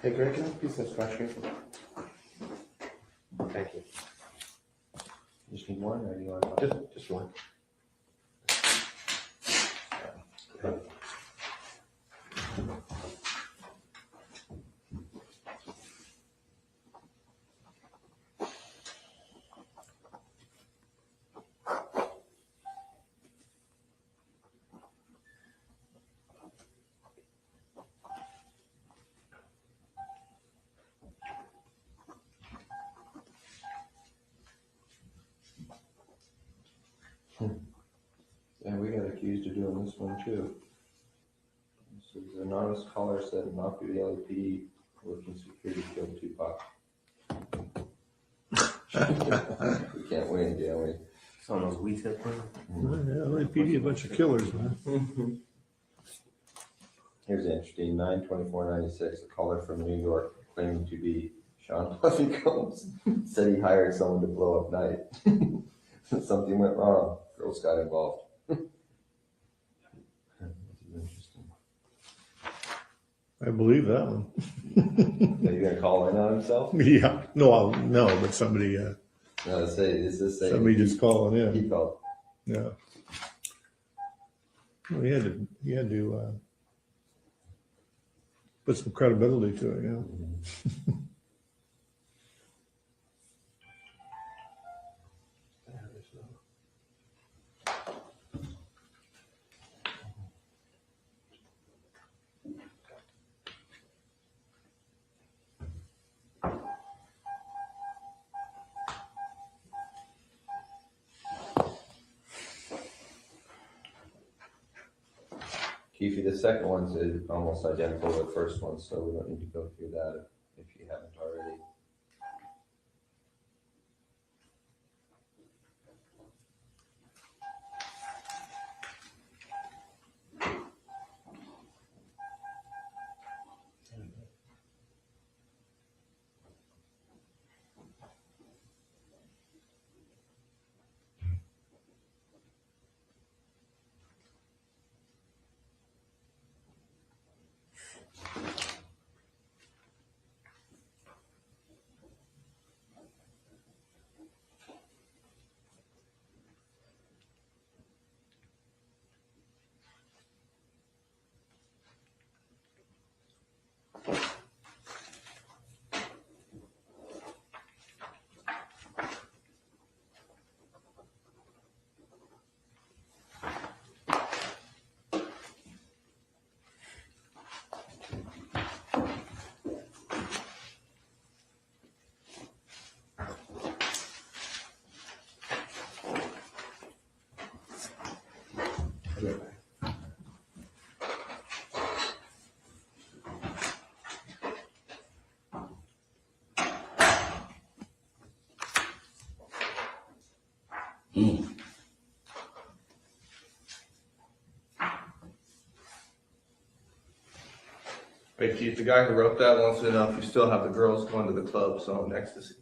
Hey, Greg, can I have a piece of scratch here? Thank you. You just need one, or do you want? Just one. And we got accused of doing this one too. So the anonymous caller said not be the LAPD working security killed Tupac. We can't win, can we? It's on those weed tip ones. LAPD, a bunch of killers, man. Here's interesting, 9/24/96, a caller from New York claiming to be Sean Puffy Combs said he hired someone to blow up night. Something went wrong. Girls got involved. This is interesting. I believe that one. Are you gonna call in on himself? Yeah, no, but somebody, No, is this saying somebody just calling in. he called? Yeah. Well, he had to put some credibility to it, yeah. Keefe, the second one's almost identical to the first one, so we don't need to go through that if you haven't already. Hey Keith, the guy who wrote that wants to know if you still have the girls going to the club selling ecstasy.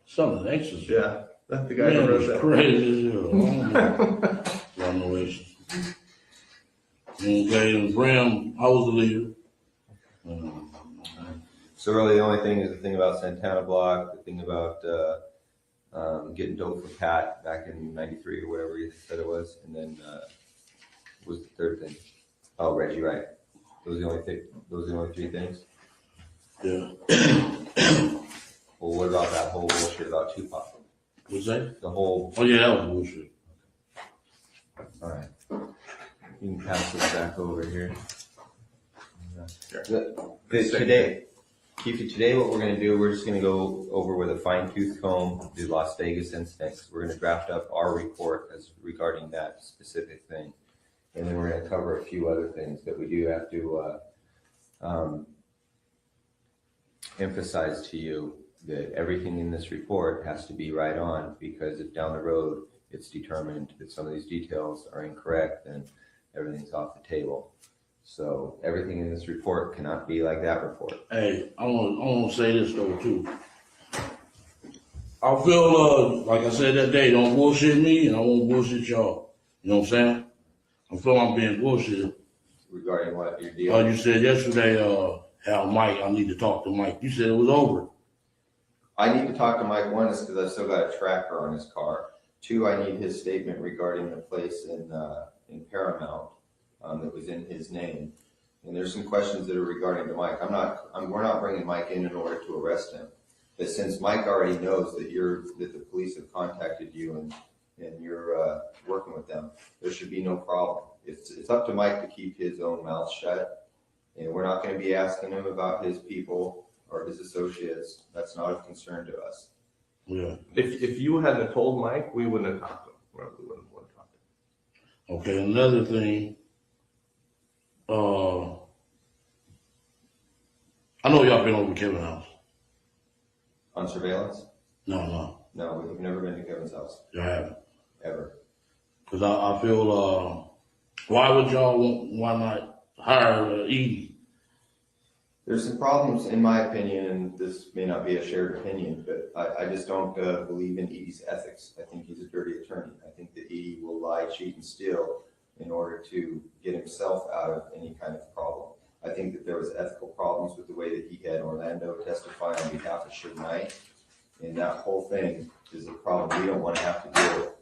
Some ecstasy. Yeah, that's the guy Man, who wrote it's that. crazy as hell. Run away. Okay, and Graham, I was the leader. So really, the only thing is the thing about Santana Block, the thing about getting dope for Pat back in '93 or whatever you said it was, and then what was the third thing? Oh, Reggie, right? Those are the only thing. Those are the only three things. Yeah. Well, what about that whole bullshit about TUPAC? What's that? The whole. Oh yeah, that was bullshit. All right. You can pass this back over here. Today, Keefe, today what we're going to do, we're just going to go over with a fine-tooth comb the Las Vegas incidents. We're going to draft up our report as regarding that specific thing. And then we're going to cover a few other things that we do have to emphasize to you that everything in this report has to be right on, because if down the road it's determined that some of these details are incorrect, then everything's off the table. So everything in this report cannot be like that report. Hey, I want to say this though too. I feel like I said that day, don't bullshit me, and I won't bullshit y'all. You know what I'm saying? I feel I'm being bullshitted. Regarding what your deal? You said yesterday, how Mike, I need to talk to Mike. You said it was over. I need to talk to Mike, one is because I've still got a tracker on his car. Two, I need his statement regarding the place in Paramount that was in his name. And there's some questions that are regarding to Mike. We're not bringing Mike in order to arrest him. But since Mike already knows that the police have contacted you and you're working with them, there should be no problem. It's up to Mike to keep his own mouth shut, and we're not going to be asking him about his people or his associates. That's not of concern to us. Yeah. If you hadn't told Mike, we wouldn't have talked to him. We wouldn't want to talk to him. Okay, another thing. I know y'all been over Kevin's house. On surveillance? No. No, we've never been to Kevin's house. Y'all haven't. Ever. Because I feel, why would y'all why not hire Edie? There's some problems, in my opinion, and this may not be a shared opinion, but I just don't believe in Edie's ethics. I think he's a dirty attorney. I think that Edie will lie, cheat, and steal in order to get himself out of any kind of problem. I think that there was ethical problems with the way that he had Orlando testify on behalf of Suge Knight, and that whole thing is a problem we don't want to have to deal with.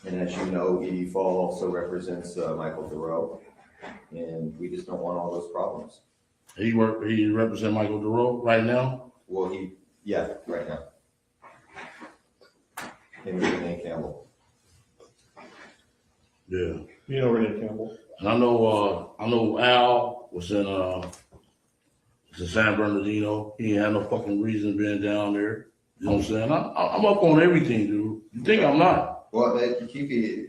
And as you know, Edie Fall also represents Michael Duro, and we just don't want all those problems. He represents Michael Duro right now? Well, right now. Him and Renee Campbell. Yeah. You know Renee Campbell? And I know Al was in San Bernardino. He ain't had no fucking reason being down there. You know what I'm saying? I'm up on everything, dude. You think I'm not? Well, Keefe,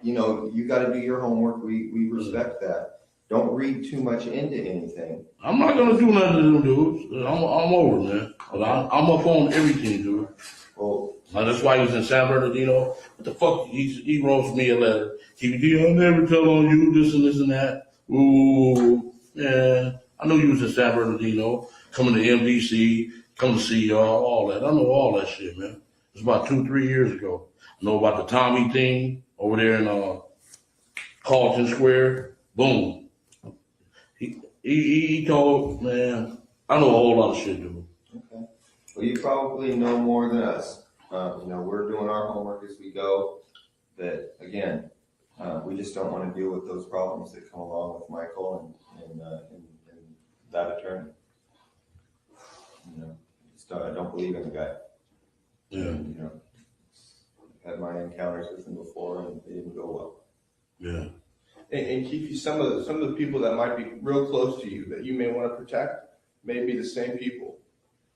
you know, you gotta do your homework, we respect that. Don't read too much into anything. I'm not gonna do nothing to them dudes. I'm over, man. But I'm up on everything, dude. Well, That's why he was in San Bernardino. What the fuck? He wrote me a letter. I'll never tell on you this and this and that. Ooh, yeah. I know you was in San Bernardino, coming to MDC, coming to see y'all, all that. I know all that shit, man. It's about 2-3 years ago. I know about the Tommy thing over there in Carlton Square. Boom. He told, man, I know a whole lot of shit, dude. okay. Well, you probably know more than us. You know, we're doing our homework as we go. That again, we just don't want to deal with those problems that come along with Michael and that attorney. You know, I don't believe in the guy. Yeah. And, you know, I've had my encounters with him before, and they didn't go well. Yeah. And Keefe, some of the people that might be real close to you that you may want to protect may be the same people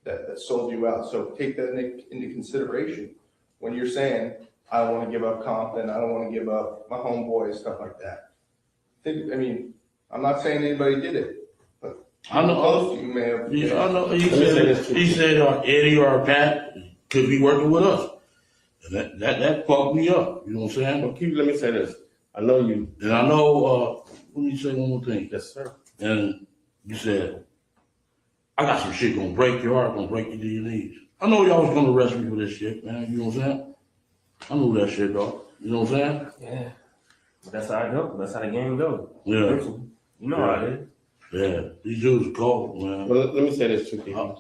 that sold you out. So take that into consideration when you're saying, I don't want to give up Compton, I don't want to give up my homeboy, stuff like that. I mean, I'm not saying anybody did it, but I know. close to you may have. Yeah, I know. He said Eddie or Pat could be working with us. And that fucked me up. You know what I'm saying? Well, Keefe, let me say this. I know you. And I know, let me say one more thing. Yes, sir. And you said, I got some shit gonna break your heart, gonna break you to your knees. I know y'all was gonna arrest me for this shit, man. You know what I'm saying? I knew that shit, dog. You know what I'm saying? Yeah. That's how it go. That's how the game goes. Yeah. You know how it is. Yeah. These dudes are cold, man. Well, let me say this too, Keefe. I'm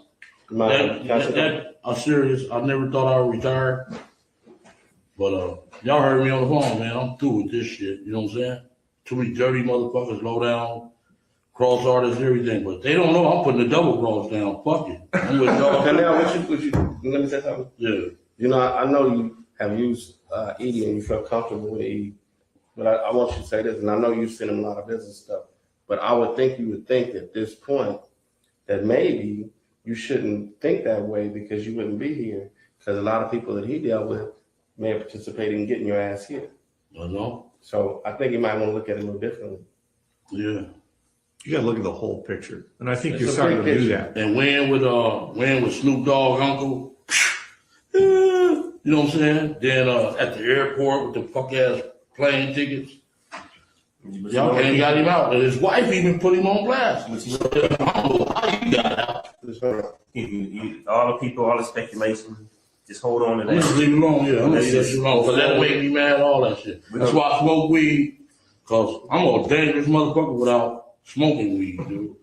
serious. I never thought I would retire. But y'all heard me on the phone, man. I'm through with this shit. You know what I'm saying? Too many dirty motherfuckers, low down, cross artists, everything. But they don't know I'm putting the double cross down. Fuck it. I'm with y'all. Okay, now, what you, let me say something. Yeah. You know, I know you have used Edie and you feel comfortable with Edie, but I want you to say this, and I know you've sent him a lot of business stuff, but I would think you would think at this point that maybe you shouldn't think that way because you wouldn't be here, because a lot of people that he dealt with may have participated in getting your ass here. I know. So I think you might want to look at it a little differently. Yeah. You gotta look at the whole picture. And I think It's you're a starting to big do picture. that. And when with Snoop Dogg uncle, you know what I'm saying? Then at the airport with the fuck ass plane tickets, y'all can't got him out. And his wife even put him on blast. I don't know how you got out. All the people, all the speculation, just hold on to I'm just leave it alone, yeah. I'm gonna leave that shit alone. Cause that make me mad, all that shit. That's why I smoke weed. Cause I'm a dangerous motherfucker without smoking weed, dude.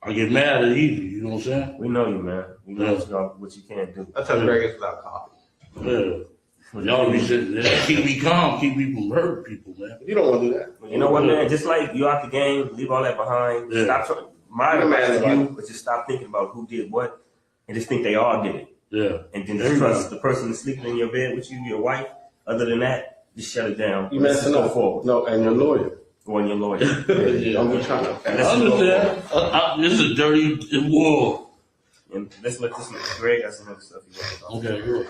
I get mad at easy, you know what I'm saying? We know you, man. We know what you can't do. That's how Greg is without coffee. Yeah. Y'all be sitting there, keep me calm, keep me from hurting people, man. You don't want to do that. You know what, man? Just like you out the game, leave all that behind. Yeah. Stop. My advice to you is just stop thinking about who did what, and just think they all did it. Yeah. And then just trust the person that's sleeping in your bed with you, your wife. Other than that, just shut it down. You Let's messing go up. forward. No, and your lawyer. Or your lawyer. Yeah. I'm trying to. I understand. This is a dirty war. And let's let this Greg has some other stuff he wants to talk about. Okay, good.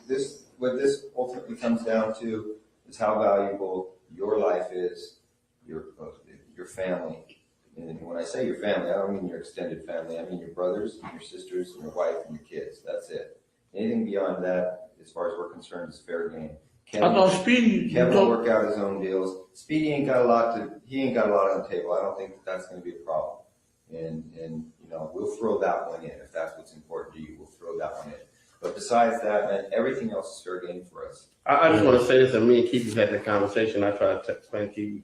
Yeah, what this ultimately comes down to is how valuable your life is, your family. And when I say your family, I don't mean your extended family. I mean your brothers, your sisters, your wife, and your kids. That's it. Anything beyond that, as far as we're concerned, is fair game. I thought Speedy. Kevin will work out his own deals. Speedy ain't got a lot on the table. I don't think that's going to be a problem. And you know, we'll throw that one in if that's what's important to you. We'll throw that one in. But besides that, man, everything else is fair game for us. I just want to say this, and me and Keefe had that conversation. I tried to explain to Keefe.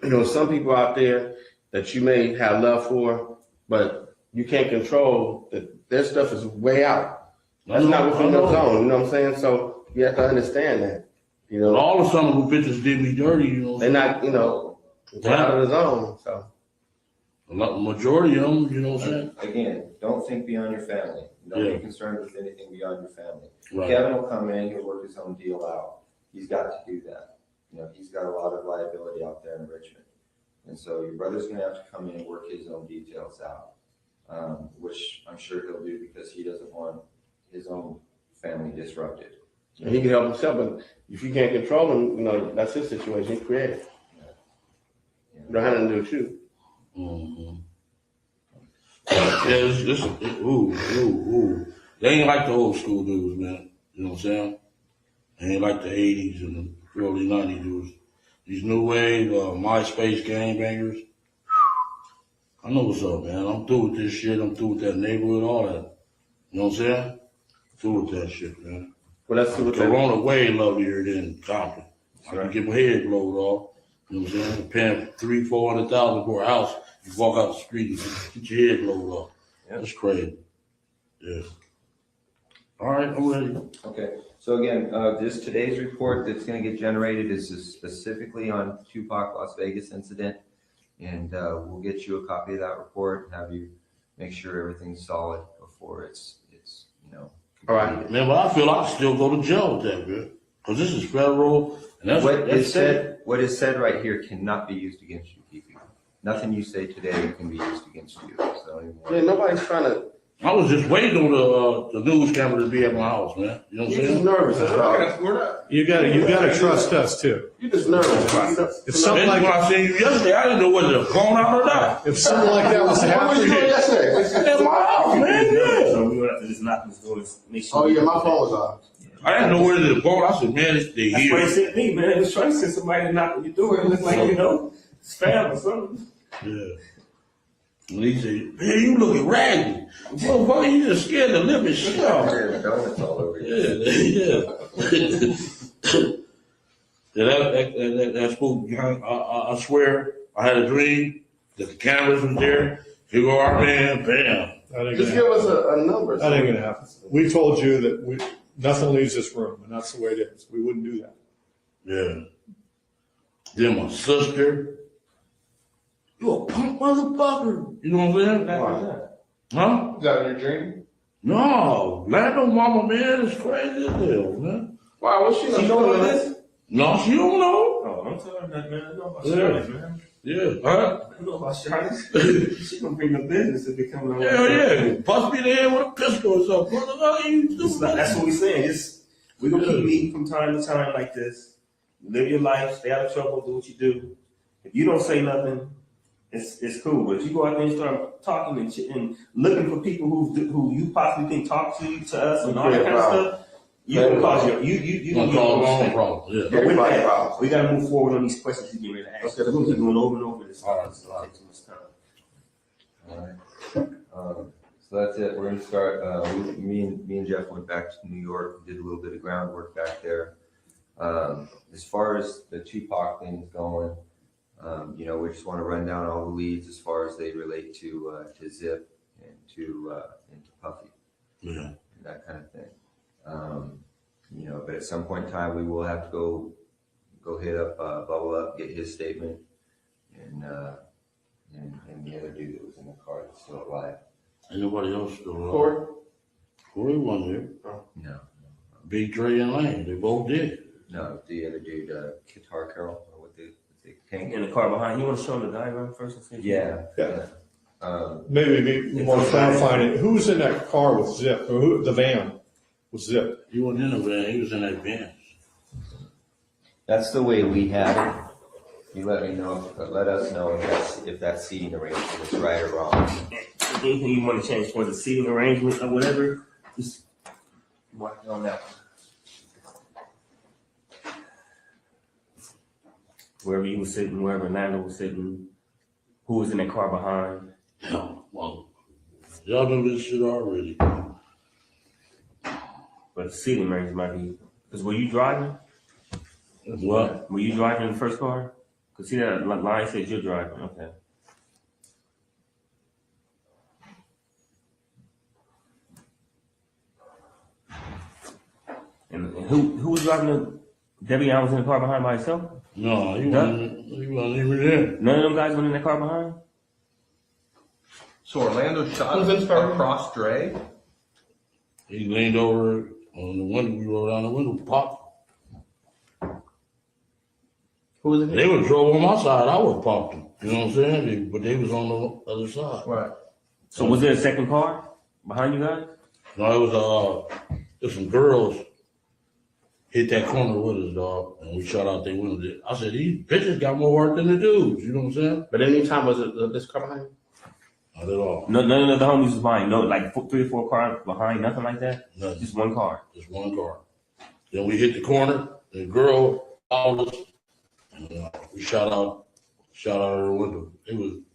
You know, some people out there that you may have love for, but you can't control that their stuff is way out. That's not within your zone, you know what I'm saying? So you have to understand that. You know, all of some of the bitches did me dirty, you know. They're not, you know, they're out of the zone. So a majority of them, you know what I'm saying? Again, don't think beyond your family. Don't Yeah. be concerned with anything beyond your family. Right. Kevin will come in, he'll work his own deal out. He's got to do that. You know, he's got a lot of liability out there in Richmond. And so your brother's gonna have to come in and work his own details out, which I'm sure he'll do because he doesn't want his own family disrupted. And he can help himself, but if you can't control him, you know, that's his situation. He created. You don't have nothing to do with you. Mm-hmm. Yeah, ooh. They ain't like the old school dudes, man. You know what I'm saying? They ain't like the 80s and the early 90s dudes. These new wave, MySpace gangbangers. I know what's up, man. I'm through with this shit. I'm through with that neighborhood, all that. You know what I'm saying? Through with that shit, man. Well, that's what Corona way lovelier than Compton. I can get my head blowed off. You know what I'm saying? Paying $300,000-$400,000 for a house. You walk out the street and get your head blowed off. Yeah. That's crazy. Yeah. All right, I'm ready. Okay, so again, this today's report that's gonna get generated is specifically on TUPAC Las Vegas incident. And we'll get you a copy of that report and have you make sure everything's solid before it's you know. All right, man, but I feel I can still go to jail with that, man. Because this is federal, and that's What is said right here cannot be used against you, Keefe. Nothing you say today can be used against you. So yeah, nobody's trying to. I was just waiting on the news camera to be at my house, man. You know what I'm You're saying? just nervous. That's all. You gotta trust us too. You're just nervous. If something like when I seen you yesterday, I didn't know whether to phone out or not. if something like that was to What happen, was you doing yesterday? At my house, man. Yeah. So we would have to just knock on his door and make sure. Oh yeah, my phone was off. I didn't know whether to phone. I said, man, they That's why he here. sent me, man. He was trying to send somebody to knock on your door. It looked like, you know, spam or something. Yeah. And he said, man, you looking raggedy. Motherfucker, you just scared the living shit out. Donuts all over you. Yeah. That spook, I swear, I had a dream that the cameras was there. Here go our man, bam. that ain't Just gonna give happen. us a number. That ain't gonna happen. We told you that nothing leaves this room, and that's the way it is. We wouldn't do that. Yeah. Then my sister, you a punk motherfucker. You know what I'm saying? Why? Huh? Is that in your dream? No, Lando mama, man, is crazy as hell, man. Why? What's she She know about this? No, she don't know. Oh, I'm telling her that, man. I know about Yeah. Charlotte, man. Yeah, huh? I know about Charlotte. She gonna bring the business if it comes around. Hell yeah. Bust me in the head with a pistol or something. What the hell you doing? That's what we're saying. We're gonna keep meeting from time to time like this. Live your life, stay out of trouble, do what you do. If you don't say nothing, it's cool. But if you go out there and start talking and looking for people who you possibly think talk to us and all that kind of stuff, you gonna cause you gonna cause your own problem. Yeah. But with that, we gotta move forward on these questions you get ready to ask. Okay. We're gonna keep going over and over this. All right. Take too much time. All right. So that's it. We're gonna start. Me and Jeff went back to New York, did a little bit of groundwork back there. As far as the TUPAC thing is going, you know, we just want to run down all the leads as far as they relate to Zip and to Puffy, Yeah. and that kind of thing. You know, but at some point in time, we will have to go hit up Bubble Up, get his statement, and the other dude that was in the car that's still alive. Ain't nobody else still around. Corey? Corey wasn't here. No, Big Dre and Lane, they both did. no, the other dude, Guitar Carol, or what they can't. In the car behind, you want to show them the diagram first and see? Yeah. Yeah. Yeah. Maybe we want to clarify it. Who was in that car with Zip, or who, the van with Zip? He wasn't in the van, he was in that van. That's the way we have it. You let me know, let us know if that seating arrangement is right or wrong. Anything you want to change for the seating arrangement or whatever, just work on that one. Wherever you were sitting, wherever Lando was sitting, who was in that car behind. Yeah, well, y'all know this shit already. But the seating arrangement might be, because were you driving? What? Were you driving in the first car? Because see that line says you're driving, okay. And who was driving the, Debbie Allen was in the car behind by herself? No, he wasn't even there. None of them guys went in the car behind? So Orlando shot Who's in front? across Dre? He leaned over on the window, we rolled down the window, popped. Who was it? They would drove on my side, I would pop them. You know what I'm saying? But they was on the other side. Right. So was there a second car behind you guys? No, it was some girls hit that corner with us, dog, and we shot out their window. I said, these bitches got more heart than the dudes. You know what I'm saying? But anytime was it this car behind? Not at all. No, none of the homies was behind. No, like 3 or 4 cars behind, nothing like that. Nothing. Just one car. Just one car. Then we hit the corner. The girl followed us, and we shot out her window.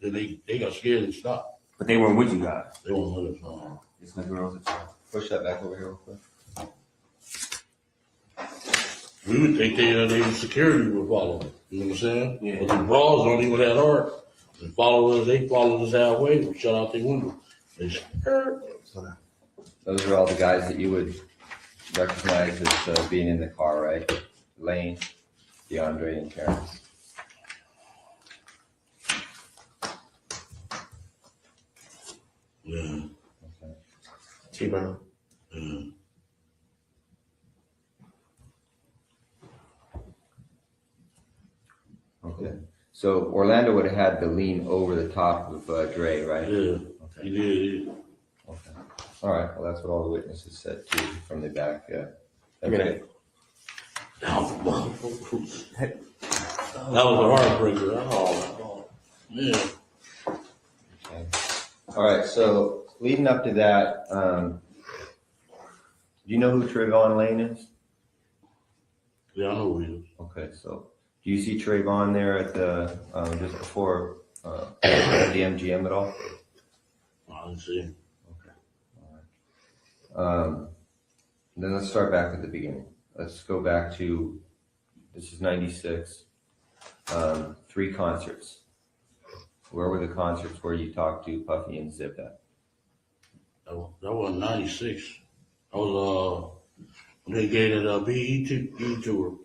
They got scared and stopped. But they weren't with you guys. They weren't with us. No. It's the girls that Push that back over here real quick. We would think they security would follow them. You know what I'm saying? Yeah. But the bras don't even that hard. They followed us halfway. We shut out their window. They scared. Those are all the guys that you would recognize as being in the car, right? Lane, DeAndre, and Terrence. Yeah. Okay. T-Brown. Yeah. Okay. So Orlando would have had the lean over the top of Dre, right? Yeah. Okay. He did. Okay. All right. Well, that's what all the witnesses said too from the back. Yeah. I mean, Okay. That was a heartbreaker. Oh, man. Okay. All right. So leading up to that, do you know who Trayvon Lane is? Yeah, I know who he is. Okay. So do you see Trayvon there at the just before the MGM at all? I didn't see him. Okay. All right. Then let's start back at the beginning. Let's go back to, this is 96, 3 concerts. Where were the concerts where you talked to Puffy and Zip at? That was 96. I was, when they gave it a BET tour.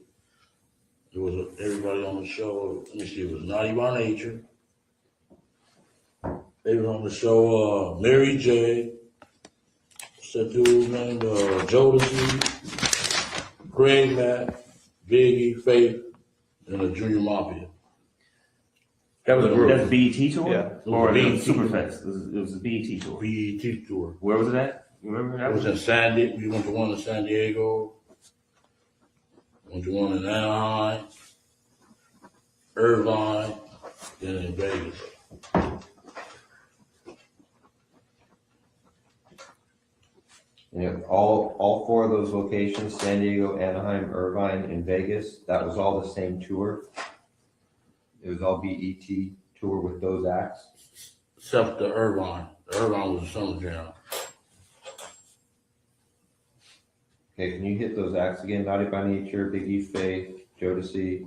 It was everybody on the show. Let me see, it was Naughty by Nature. They were on the show, Mary J. What's that dude's name? Jodeci, Craig Mack, Biggie, Faith, and the Junior Mafia. That was a group. That's That's BET tour? Yeah. Or BET. Superfest? It was a BET tour. BET tour. Where was it at? You remember that? It was in San Diego. We went to one in San Diego. Went to one in Anaheim, Irvine, then in Vegas. You know, all 4 of those locations, San Diego, Anaheim, Irvine, and Vegas, that was all the same tour. It was all BET tour with those acts. Except the Irvine. The Irvine was a summer jam. Okay, can you hit those acts again? Naughty by Nature, Biggie, Faith, Jodeci,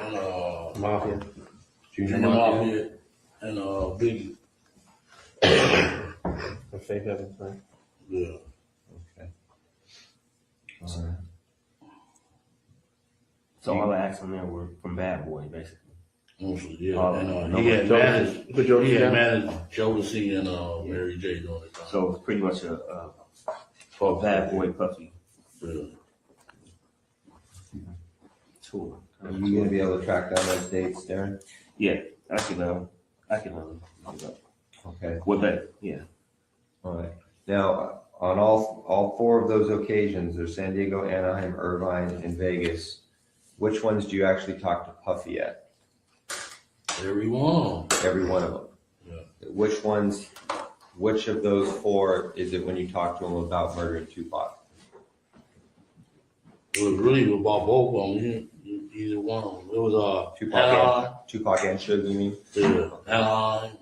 And Mafia. Junior Junior Mafia. Mafia and Biggie. The Faith Evans, right? Yeah. Okay. All right. So all the acts on there were from Bad Boy, basically. Mostly, yeah. Oh, And no, he had managed Jodeci. Jodeci and Mary J during the time. So it's pretty much a Bad Boy Puffy Yeah. tour. Are you gonna be able to track down those dates, Darren? Yeah, I can look it up. Okay. What that? Yeah. All right. Now, on all 4 of those occasions, there's San Diego, Anaheim, Irvine, and Vegas. Which ones do you actually talk to Puffy at? Every one. Every one of them. Yeah. Which of those 4 is it when you talk to him about murdering Tupac? It was really about both of them. Either one of them. It was Tupac and Suge, you mean? Yeah, Anaheim.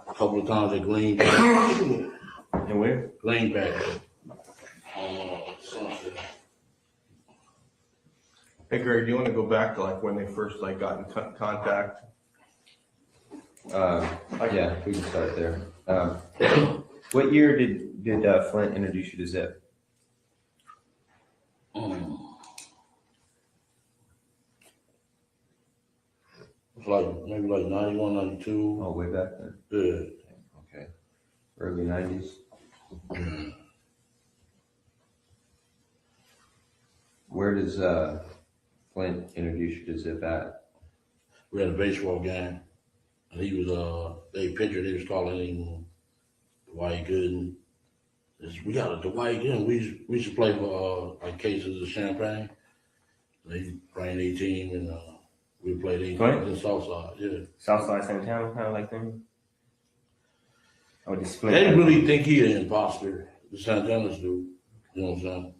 A couple of times at Greenback. And where? Greenback. Hey Greg, do you want to go back to like when they first like got in contact? Yeah, we can start there. What year did Flint introduce you to Zip? It's like maybe like 91, 92. Oh, way back then. Yeah. Okay. Early 90s. Where does Flint introduce you to Zip at? We had a baseball game, and he was they pitcher. They was calling him Dwight Gooden. We got a Dwight, we used to play for like cases of champagne. They bring their team and we played in the Southside, yeah. Southside Santana kind of like thing. Or the split. They really think he an imposter. The Santanas do. You know what I'm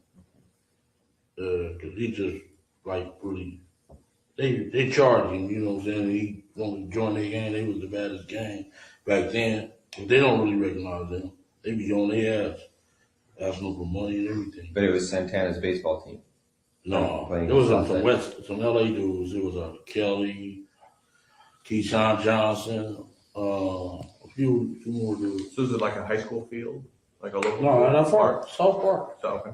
saying? Cause he just like really, they charge him. You know what I'm saying? He wanted to join their gang. They was the baddest gang back then. But they don't really recognize them. They be on their ass, asking them for money and everything. But it was Santana's baseball team. No, Playing it was Southside. some LA dudes. It was Kelly, Keyshawn Johnson, a few more dudes. So is it like a high school field? Like a local? No, field? not far. South Park. So, okay.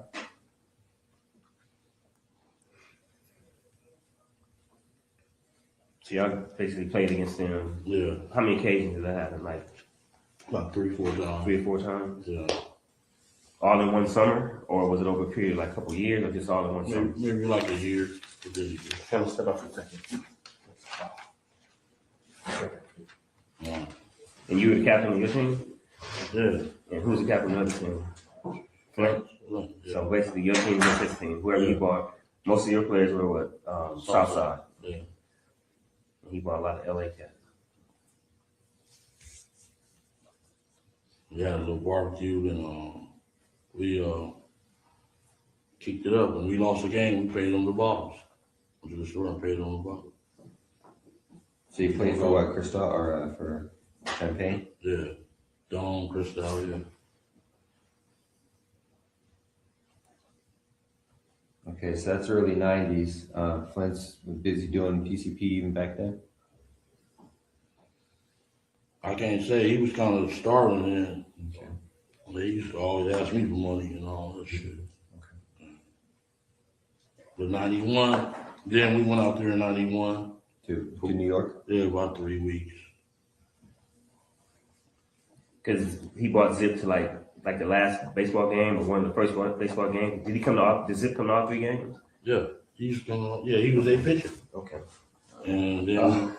So y'all basically played against them. Yeah. How many occasions did that happen? Like about 3-4 times. 3 or 4 times? Yeah. All in one summer? Or was it over a period like a couple years or just all in one summer? Maybe like a year. Can we step up for a second? Yeah. And you were the captain of your team? Yeah. And who's the captain of the team? Flint? Yeah. So basically your team was his team. Whoever you bought, most of your players were what? Southside. Yeah. And he bought a lot of LA cats. We had a little barbecue and we kicked it up. When we lost the game, we paid them the bottles. Went to the store and paid them the bottles. So you played for what, Cristal or for Champagne? Yeah. Dawn, Cristal, yeah. Okay, so that's early 90s. Flint's was busy doing PCP even back then? I can't say. He was kind of starving then. Okay. They used to always ask me for money and all that shit. Okay. But 91, then we went out there in 91. To New York? Yeah, about 3 weeks. Because he bought Zip to like the last baseball game or one of the first baseball games. Did he come to all? Did Zip come to all 3 games? Yeah, he used to come on. Yeah, he was a pitcher. Okay. And then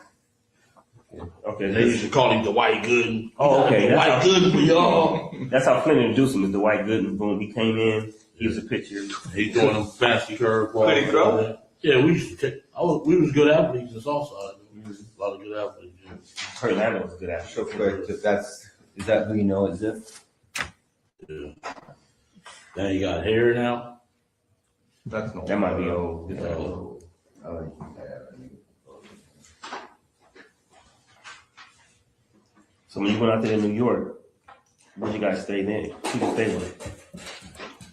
Okay. they used to call him the White Gooden. Oh, okay. The White Gooden for y'all. That's how Flint introduced him. Is the White Gooden. Boom. He came in. He was a pitcher. He throwing them fancy curveballs. Could he throw? Yeah, we used to take. We was good athletes in Southside. A lot of good athletes. Yeah. Kurt Landon was a good athlete. So quick, is that who you know as Zip? Yeah. Now you got hair now. That's no. That might be old. So when you went out there in New York, where'd you guys stay then? Who you stay with?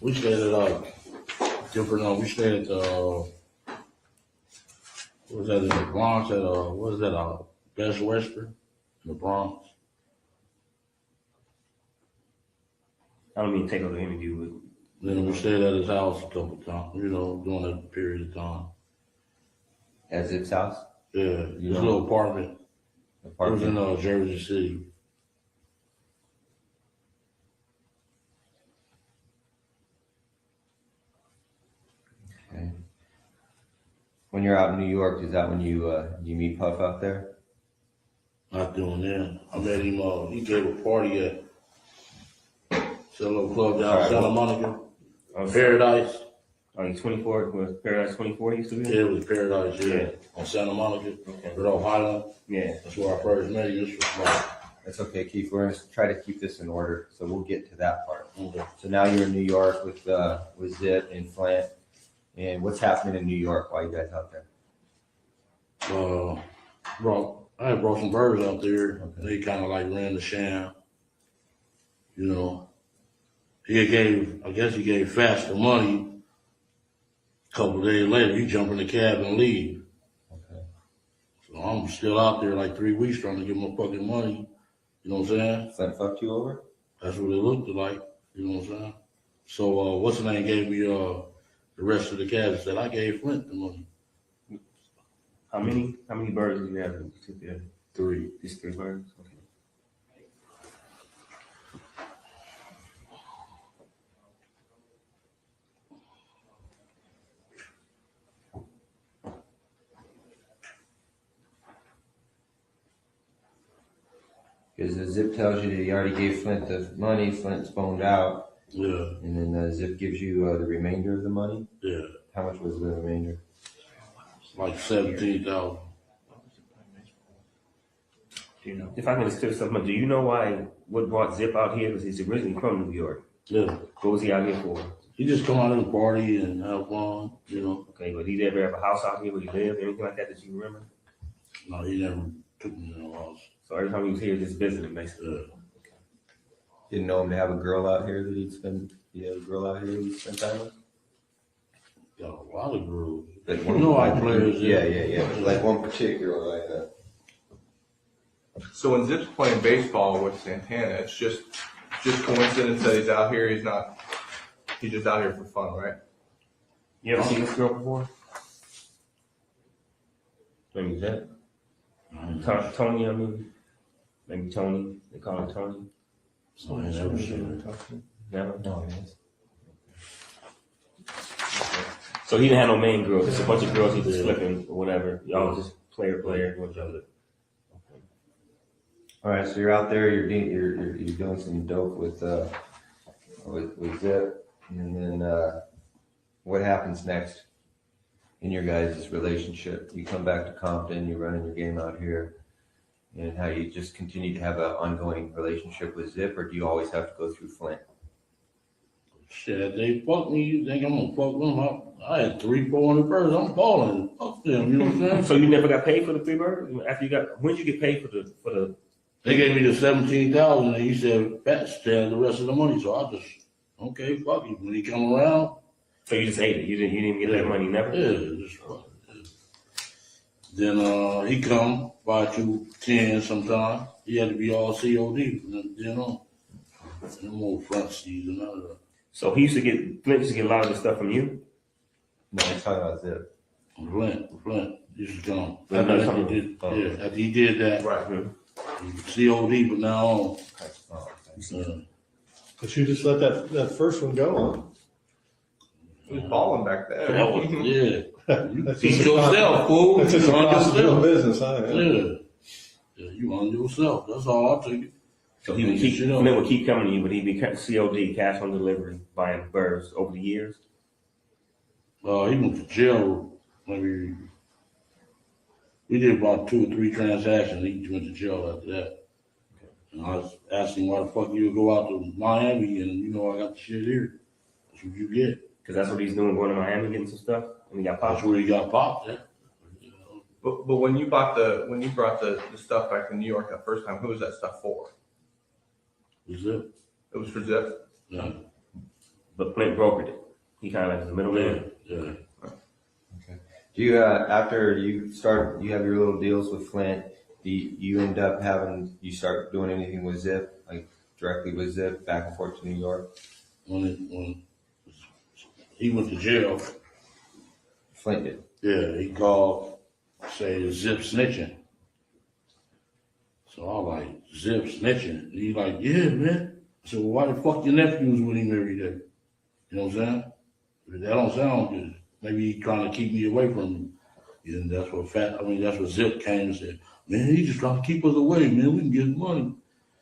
We stayed at different. We stayed at what was that in the Bronx? At what was that? Best Western in the Bronx. I don't mean to take over the interview, Then we stayed at his house a couple of times. You know, during that period of time. At Zip's house? Yeah, his little apartment. It was in Jersey City. Okay. When you're out in New York, is that when you meet Puff out there? Not doing that. I met him. He gave a party at some little club down in Santa Monica. Paradise. Are you 24? Was Paradise 24 used to be? Yeah, it was Paradise. Yeah, on Santa Monica, Rudolph Highland. Yeah, that's where I first met you. That's okay, Keefe. We're gonna try to keep this in order, so we'll get to that part. Okay. So now you're in New York with Zip and Flint, and what's happening in New York while you guys out there? I had brought some birds out there. Okay. They kind of like ran the sham. You know, I guess he gave Fast the money. A couple of days later, he jump in the cab and leave. Okay. So I'm still out there like 3 weeks trying to get my fucking money. You know what I'm saying? Flint fucked you over? That's what it looked like. You know what I'm saying? So what's the name gave me the rest of the cash and said I gave Flint the money. How many birds did you have in particular? 3. Just 3 birds? Okay. Because the Zip tells you that he already gave Flint the money, Flint's boned out, Yeah. And then Zip gives you the remainder of the money. Yeah. How much was the remainder? Like 17,000. If I can just clear something, do you know what brought Zip out here? Because he's originally from New York. Yeah. What was he out here for? He just come out and party and have fun, you know. Okay, but he ever have a house out here where he lived, anything like that you remember? No, he never took me to the house. So every time he was here, just visiting, basically. Yeah. Didn't know him to have a girl out here that he had a girl out here he'd spend time with? Got a lot of girls. Like You know how players. Yeah. Like one particular like that. So when Zip's playing baseball with Santana, it's just coincidence that he's out here. He's just out here for fun, right? You ever seen this girl before? Maybe Zip. Tony, I mean. Maybe Tony. They call him Tony. So I never seen her. Never? No, yes. So he didn't have no main girls, just a bunch of girls he was flipping or whatever. Y'all just player with each other. All right, so you're out there, you're doing some dope with Zip, and then what happens next in your guys' relationship? You come back to Compton, you're running your game out here, and how you just continue to have an ongoing relationship with Zip, or do you always have to go through Flint? Shit, they fuck me. You think I'm gonna fuck them up? I had 300-400 birds. I'm balling. Fuck them. You know what I'm saying? So you never got paid for the free bird? After you got, when did you get paid for the? They gave me the 17,000, and he said, "Pat, stand the rest of the money." So I just, okay, fuck it. When he come around, So you just ate it. You didn't even get that money, never. yeah, just fuck it. Then he come by 2:10 sometime. He had to be all COD from then on. Them old front seats and all that. So he used to get Flint used to get a lot of this stuff from you. No, he's talking about Zip. Flint used to come. Flint, After he did that, Right. COD, but now on. But you just let that first one go. He was balling back there. That was, yeah. You That's teach just a yourself, fool. That's just a You on cost of doing yourself. business, huh? Yeah, you on yourself. That's all I take it. So he would keep Flint would keep coming to you, but he'd be COD, cash on delivery, buying birds over the years. He went to jail. Maybe we did about 2 or 3 transactions. He went to jail after that. And I was asking why the fuck you would go out to Miami and you know I got the shit here. That's what you get. Because that's what he's doing, going to Miami getting some stuff, and he got popped. That's where he got popped. Yeah. But when you brought the stuff back to New York that first time, who was that stuff for? Was it? It was for Zip. Yeah. But Flint brokered it. He kind of like was the middleman. Yeah. Do you after you start, you have your little deals with Flint? Do you end up you start doing anything with Zip, like directly with Zip, back and forth to New York? When he went to jail, Flint did. yeah, he called, say Zip snitching. So I was like, Zip snitching. And he like, yeah, man. I said, well, why the fuck your nephew was with him every day? You know what I'm saying? That don't sound good. Maybe he trying to keep me away from him. And that's what that's what Zip came and said, man, he just trying to keep us away, man. We can get money.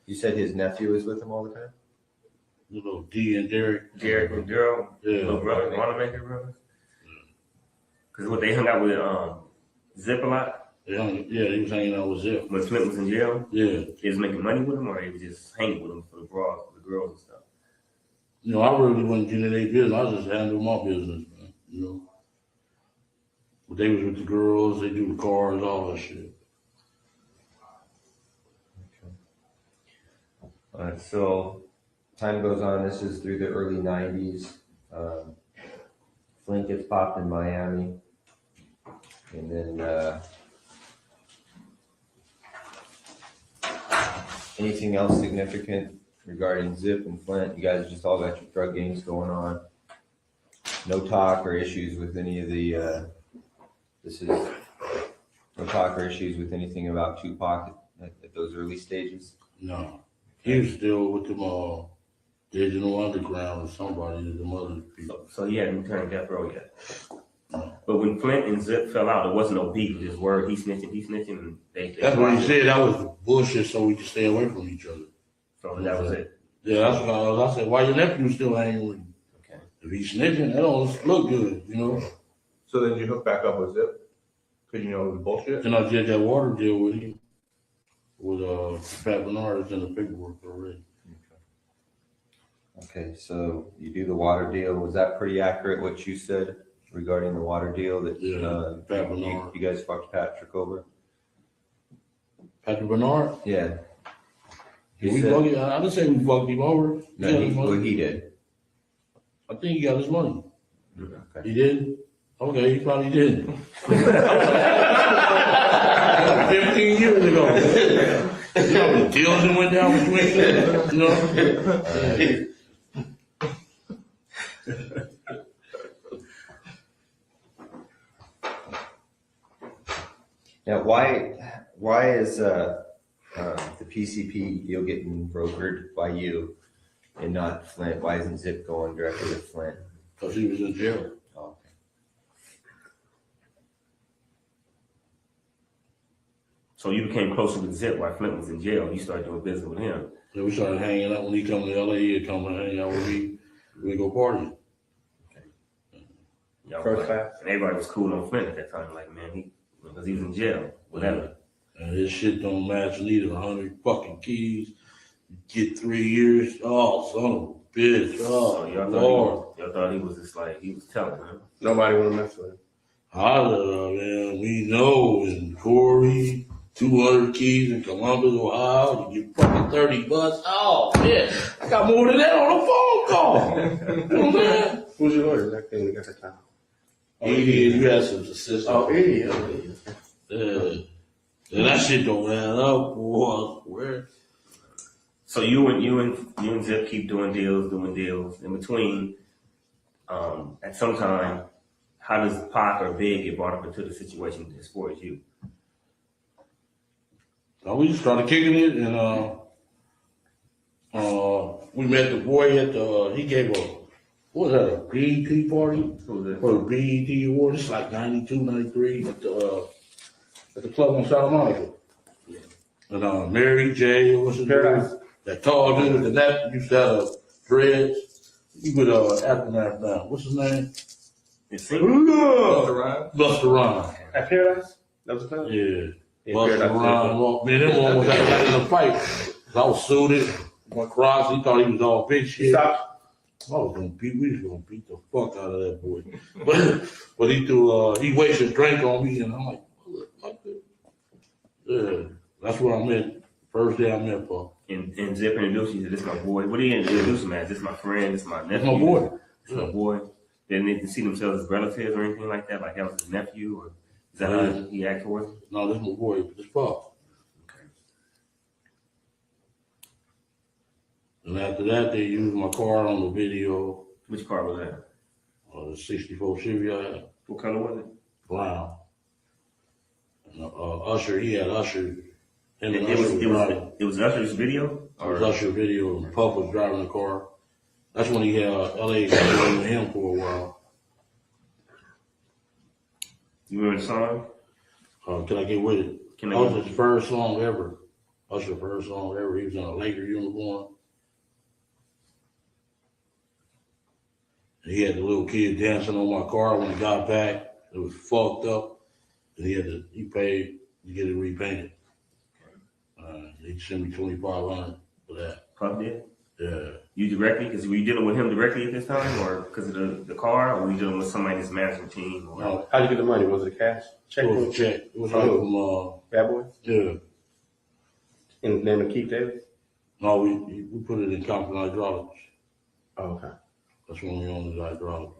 You said his nephew was with him all the time? Little D and Derek. Derek and Daryl, Yeah. little brother, Wanamaker brothers. Because what they hung out with Zip a lot. Yeah, he was hanging out with Zip. When Flint was in jail, Yeah. he was making money with him, or he was just hanging with him for the bras, for the girls and stuff. You know, I really wasn't getting their business. I just handled my business, man. You know. But they was with the girls, they do the cars, all that shit. All right, so time goes on. This is through the early 90s. Flint gets popped in Miami. And then anything else significant regarding Zip and Flint? You guys just all got your drug games going on. No talk or issues with any of the, no talk or issues with anything about TUPAC at those early stages? No. He was still with them Digital Underground or somebody, them other people. So he hadn't returned death row yet. But when Flint and Zip fell out, there wasn't no beef. Just word, he snitching, and they That's what he said. That was bullshit so we could stay away from each other. So that was it. Yeah, that's why I said, why your nephew still hanging with you? Okay. If he's snitching, that don't look good, you know? So then you hook back up with Zip? Cause you know it was bullshit? And I did that water deal with him, with, Pat Bernard, it's in the paperwork already. Okay, so you do the water deal. Was that pretty accurate what you said regarding the water deal that Yeah, Pat you Bernard. guys fucked Patrick over? Patrick Bernard? Yeah. Did we fuck him? I didn't say we fucked him over. No, he did. I think he got his money. Okay. He did? Okay, he probably didn't. 15 years ago. You know, the deals that went down between them, you know? Now, why is the PCP deal getting brokered by you and not Flint? Why isn't Zip going directly to Flint? Because he was in jail. Oh, okay. So you became closer with Zip while Flint was in jail. You started doing business with him. Then we started hanging out. When he come to LA, he'd come and hang out with me. We go party. Y'all First was class. And everybody was cool on Flint at that time. Like, man, because he was in jail, whatever. And his shit don't match neither. 100 fucking keys. Get 3 years. Oh, son of a bitch. Oh, So y'all thought he was just like, he was telling, man. Nobody want to mess with him. Holla, man. We know in Corey, 200 keys in Columbus, Ohio, you get fucking 30 bucks. Oh, man. I got more than that on a phone call. You know what I'm saying? Who's your lawyer? That thing got the time. Oh, you had some assistance. Oh, idiot. And that shit don't add up, boy. Where? So you and Zip keep doing deals. In between, at some time, how does Pac or Big get brought up into the situation as far as you? So we just started kicking it, and we met the boy at the. He gave what was that, a BET party? For the BET award. It's like 92, 93 at the club on Santa Monica. And Mary J, what's his name? That tall dude with the net used to have dreads. He with Aftermath now. What's his name? Busta Rhymes. At Paradise? That was the time? Yeah. Busta Rhymes. Man, that one was got in a fight. I was suited. Went cross. He thought he was all big shit. We was gonna beat the fuck out of that boy. But he threw he wasted drink on me, and I'm like, what the fuck? Yeah. That's what I met. First day I met Paul. And Zip introduced you to this my boy. What do you introduce him as? This my friend, this my nephew. That's my boy. This my boy. They didn't see themselves as relatives or anything like that, like that was his nephew, or is that how he acted towards him? No, this my boy. This Paul. And after that, they used my car on the video. Which car was that? The 64 Chevy I had. What color was it? Brown. And, Usher, he had Usher. It was Usher's video? It was Usher video, and Puff was driving the car. That's when he had LA with him for a while. You remember the song? Can I Get With It? That was his first song ever. Usher's first song ever. He was in a Laker uniform. And he had the little kid dancing on my car when he got back. It was fucked up. And he paid to get it repainted. He sent me $2,500 for that. Puff did? Yeah. You directly? Because were you dealing with him directly at this time, or because of the car, or were you dealing with somebody in his management team? Or? No. How'd you get the money? Was it cash? Check? It was a check. It was like from Bad Boy? Yeah. In the name of Keefe Davis? No, we put it in Compton Hydraulics. Oh, okay. That's when we owned the hydraulics.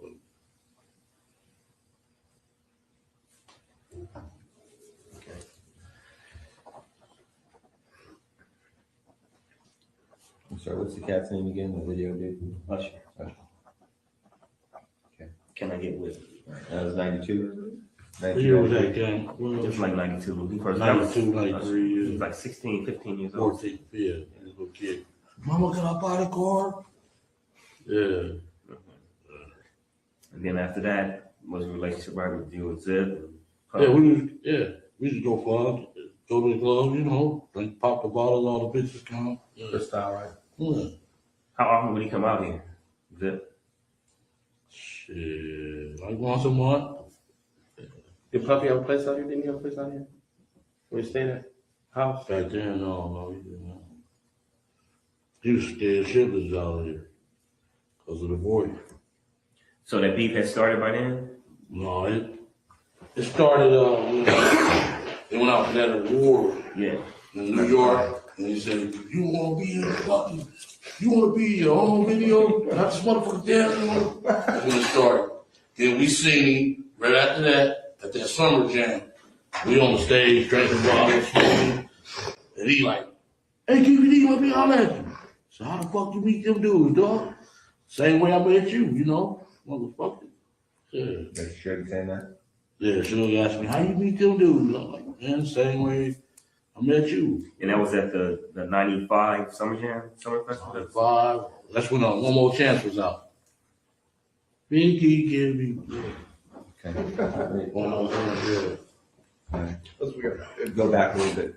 I'm sorry, what's the cat's name again? The video dude? Usher. Okay. Can I Get With It? That was 92? What year was that, Ken? It was like 92. He first 92, 93 years. He was like 16, 15 years old. 14, yeah. He was a little kid. Mama, can I buy the car? Yeah. And then after that, was a relationship right with you and Zip? Yeah, we used to go clubs, go to the club, you know, drink, pop the bottles, all the bitches come. Yeah. Good style, right? Yeah. How often would he come out here? Zip? Shit, like once a month. Did Puffy have a place out here? Didn't he have a place out here? Where he stayed at? House? Back then, no, he didn't. He was scared shitless out here because of the boy. So that beef had started by then? No, it started when they went out for that war Yeah. in New York, and he said, "You want to be in the fucking, you want to be in your own video, not this motherfucker damn." That's when it started. Then we seen him right after that at that summer jam. We on the stage drinking bottles, smoking, and he like, "Hey, KPD, let me holler at you." So how the fuck you meet them dudes, dog? Same way I met you, motherfucker. Yeah. That's Suge saying that? Yeah, she'll ask me, how you meet them dudes? I'm like, man, same way I met you. And that was at the 95 Summer Festival? 5. That's when One More Chance was out. Big Key, Kevin. Okay. One More Chance, Let's Go back a little bit.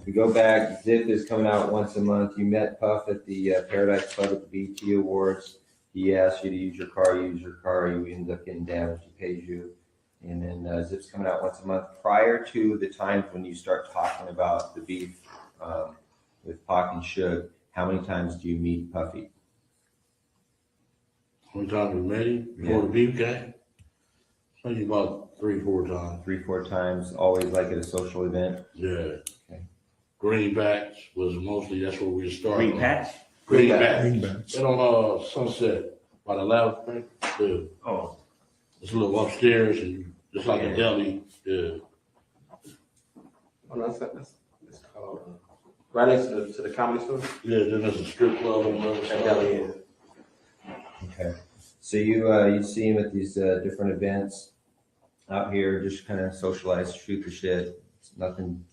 We go back, Zip is coming out once a month. You met Puff at the Paradise Club at the BT Awards. He asked you to use your car, you use your car, you end up getting damaged, he pays you. And then Zip's coming out once a month. Prior to the times when you start talking about the beef with Pac and Suge, how many times do you meet Puffy? How many times we met him before the beef came? Maybe about 3-4 times. 3-4 times, always like at a social event? Yeah. Okay. Greenbacks was mostly, that's where we started. Greenbacks? Greenbacks. Right on Sunset by the loud. Yeah. Oh. It's a little upstairs and just like a deli. Yeah. Oh, that's it's called right next to the comedy store. Yeah, then there's a strip club on the other side. Okay. So you see him at these different events out here, just kind of socialize, shoot the shit. It's nothing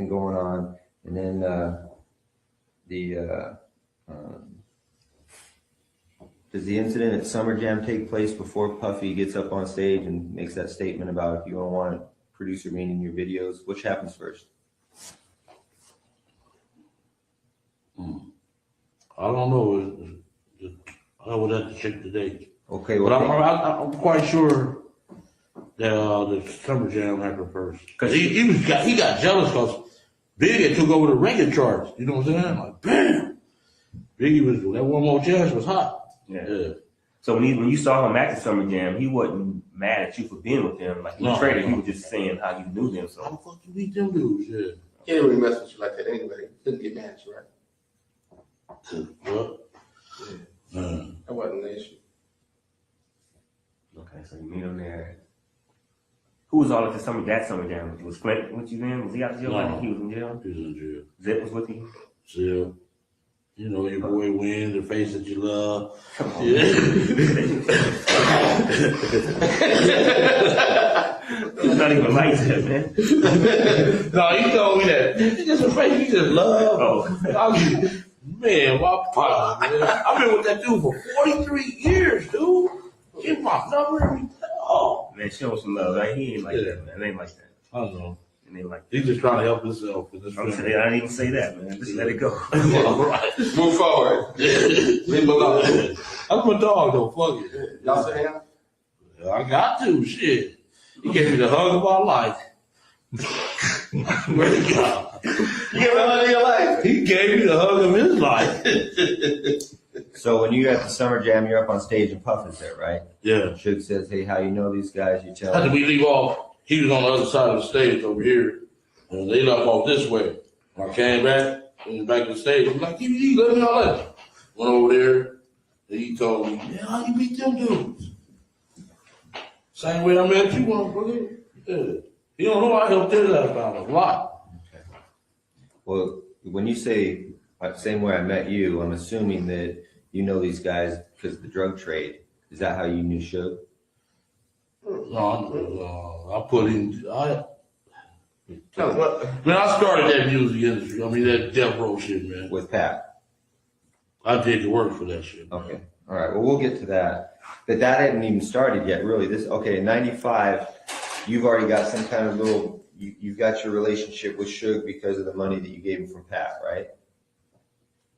going on. And then does the incident at Summer Jam take place before Puffy gets up on stage and makes that statement about if you don't want a producer being in your videos? Which happens first? I don't know. I would have to check the date. Okay, but well, I'm quite sure that the Summer Jam happened first. Cause he got jealous because Biggie took over the record charts. You know what I'm saying? Like, bam! Biggie was, that One More Chance was hot. Yeah. So when you saw him at the Summer Jam, he wasn't mad at you for being with them. Like, he was traded. He was just saying how you knew them. So how the fuck you meet them dudes? Yeah. He didn't really mess with you like that anyway. He didn't get mad at you, right? What? Yeah. That wasn't the issue. Okay, so you meet him there. Who was all at that Summer Jam? Was Flint with you then? Was he out of jail? No. I think he was in jail. He was in jail. Zip was with you? Zip. You know, your boy Win, the face that you love. Come on. Yeah. He's not even like that, man. No, he told me that. It's a face you just love. Oh. Man, my partner, man. I've been with that dude for 43 years, dude. Give my number every time. Oh. Man, show him some love, right? He ain't like that, man. It ain't like that. I don't know. It ain't like He's just trying to help himself. I'm saying, I didn't even say that, man. Just let it go. All right. Move forward. Leave him alone. That's my dog, though. Fuck it. Y'all say him? I got to. Shit. He gave me the hug of my life. Where'd he go? You gave me the hug of your life. He gave me the hug of his life. So when you're at the Summer Jam, you're up on stage and Puff is there, right? Yeah. Suge says, hey, how you know these guys? You tell After him. we leave off, he was on the other side of the stage over here. And they left off this way. When I came back, went back to the stage. I'm like, KBD, let me know that. Went over there, and he told me, man, how you meet them dudes? Same way I met you, motherfucker. Yeah. You don't know I helped his ass out a lot. Okay. Well, when you say same way I met you, I'm assuming that you know these guys because of the drug trade. Is that how you knew Suge? No, I put in, man, I started that music industry. I mean, that death row shit, man. With Pat? I did the work for that shit. Okay. All right. Well, we'll get to that. But that hadn't even started yet, really. In 95, you've already got some kind of you've got your relationship with Suge because of the money that you gave him from Pat, right?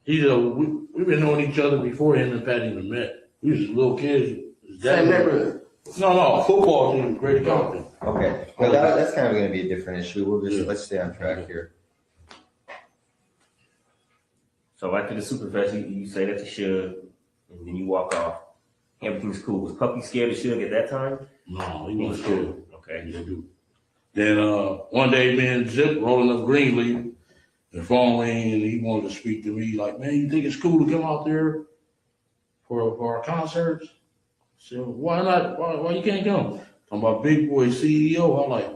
we've been knowing each other before him and Pat even met. We was little kids. Same neighborhood. No, football team, Great Compton. Okay, well, that's kind of gonna be a different issue. Let's stay on track here. So after the supervisor, you say that to Suge, and then you walk off. Everything's cool. Was Puppy scared of Suge at that time? No, he wasn't scared. Okay. Yeah, dude. Then one day, me and Zip rolling up Greenleaf, the phone rang, and he wanted to speak to me. Like, man, you think it's cool to come out there for our concerts? I said, why not? Why you can't come? Talking about Big Boy CEO. I'm like,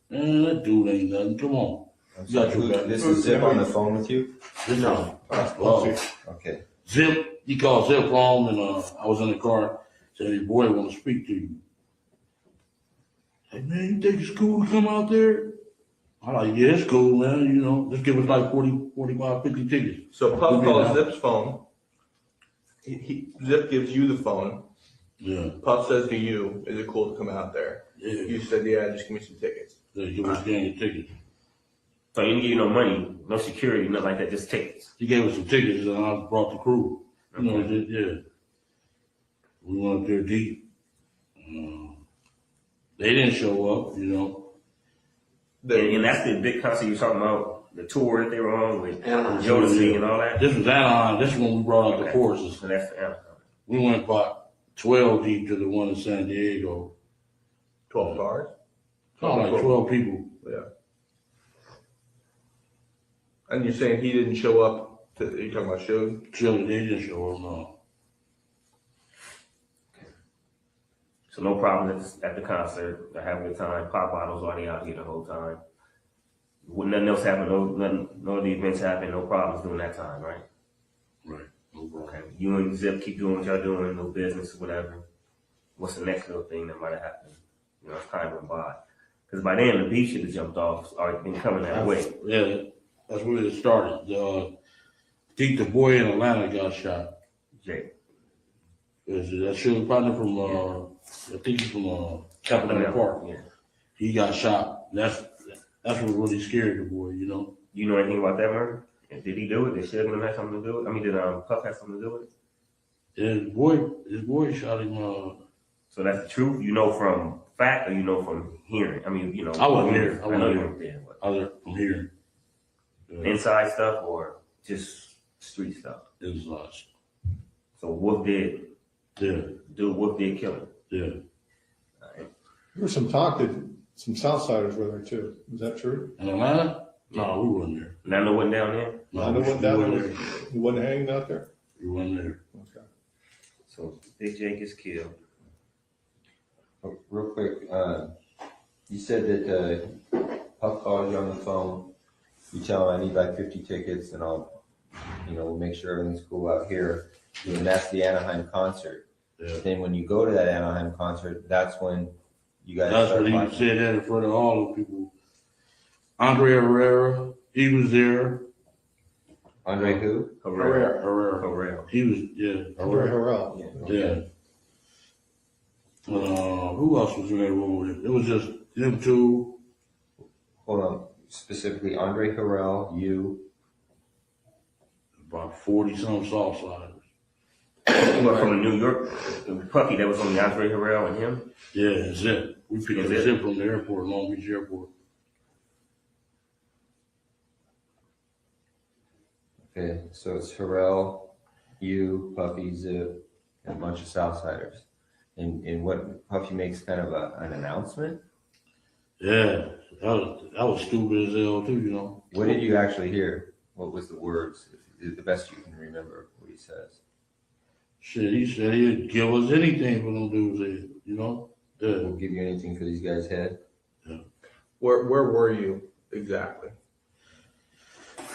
man, that dude ain't nothing. Come on. I'm sorry, this is Zip on the phone with you? No. Okay. Zip, he called Zip home, and I was in the car. Said, hey, boy, I want to speak to you. Hey, man, you think it's cool to come out there? I'm like, yeah, it's cool, man. You know, just give us like 40, 45, 50 tickets. So Puff calls Zip's phone. Zip gives you the phone. Yeah. Puff says to you, is it cool to come out there? Yeah. You said, yeah, just give me some tickets. Yeah, give us gang of tickets. So he didn't give you no money, no security, nothing like that, just tickets. He gave us some tickets, and I brought the crew. You know, Okay. yeah. We went up there deep. They didn't show up, you know. And that's the big concert you're talking about, the tour that they were on with Jodeci and all that? This was Anaheim. This is when we brought out the choruses. So that's Anaheim. We went about 12 deep to the one in San Diego. 12 cars? Like 12 people. Yeah. And you're saying he didn't show up? You're talking about Suge? Suge, they didn't show up, no. So no problem at the concert. They're having a good time. Pop bottles already out here the whole time. Nothing else happened. No other events happened. No problems during that time, right? Right. No problem. Okay. You and Zip keep doing what y'all doing. No business or whatever. What's the next little thing that might have happened? You know, it's time went by. Because by then the beat should have jumped off or been coming that way. Yeah, that's where it started. I think the boy in Atlanta got shot. Jay. That Suge partner from I think he's from Capitol Park. Yeah. He got shot. That's what really scared the boy, you know. You know anything about that murder? And did he do it? Did Suge have something to do with it? I mean, did Puff have something to do with it? Yeah, his boy shot him. So that's the truth? You know from fact or you know from hearing? I mean, you know. I wasn't here. I know you weren't there. I was from hearing. Inside stuff or just street stuff? Inside. So Wolf did. Yeah. Dude, Wolf did kill him. Yeah. All right. There was some talk that some Southsiders were there too. Is that true? In Atlanta? No, we wasn't there. Nano wasn't down there? Nano wasn't down there? He wasn't hanging out there? He wasn't there. Okay. So Big Jake is killed. Oh, real quick, you said that Puff called you on the phone. You tell him I need like 50 tickets and I'll, we'll make sure everything's cool out here. And that's the Anaheim concert. Yeah. Then when you go to that Anaheim concert, that's when you guys That's start what he fighting. said that in front of all the people. Andre Herrera, he was there. Andre who? Herrera. He was, yeah. Andre Harrell. Yeah. Who else was in that room with him? It was just them two. Hold on. Specifically, Andre Harrell, you. About 40-some Southsiders. What, from New York? Puffy, that was only Andre Harrell and him? Yeah, Zip. We picked up Zip from the airport, Long Beach Airport. Okay, so it's Harrell, you, Puffy, Zip, and a bunch of Southsiders. And what Puffy makes kind of an announcement? Yeah, that was stupid as hell too, you know. What did you actually hear? What was the words? The best you can remember what he says. Shit, he said he'd give us anything for them dudes, you know. Yeah. We'll give you anything for these guys' head. Yeah. Where were you exactly?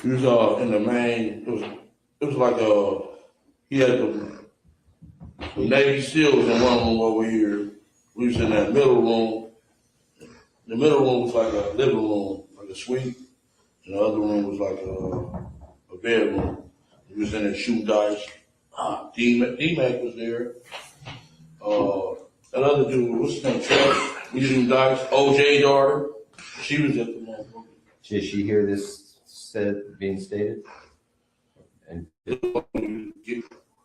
He was in the main. It was like he had the Navy SEALs in one room over here. We was in that middle room. The middle room was like a living room, like a suite. And the other room was like a bedroom. We was in there shooting dice. D-Mac was there. That other dude, what's his name? Chuck. We shooting dice. OJ daughter. She was at the moment. Did she hear this being stated? And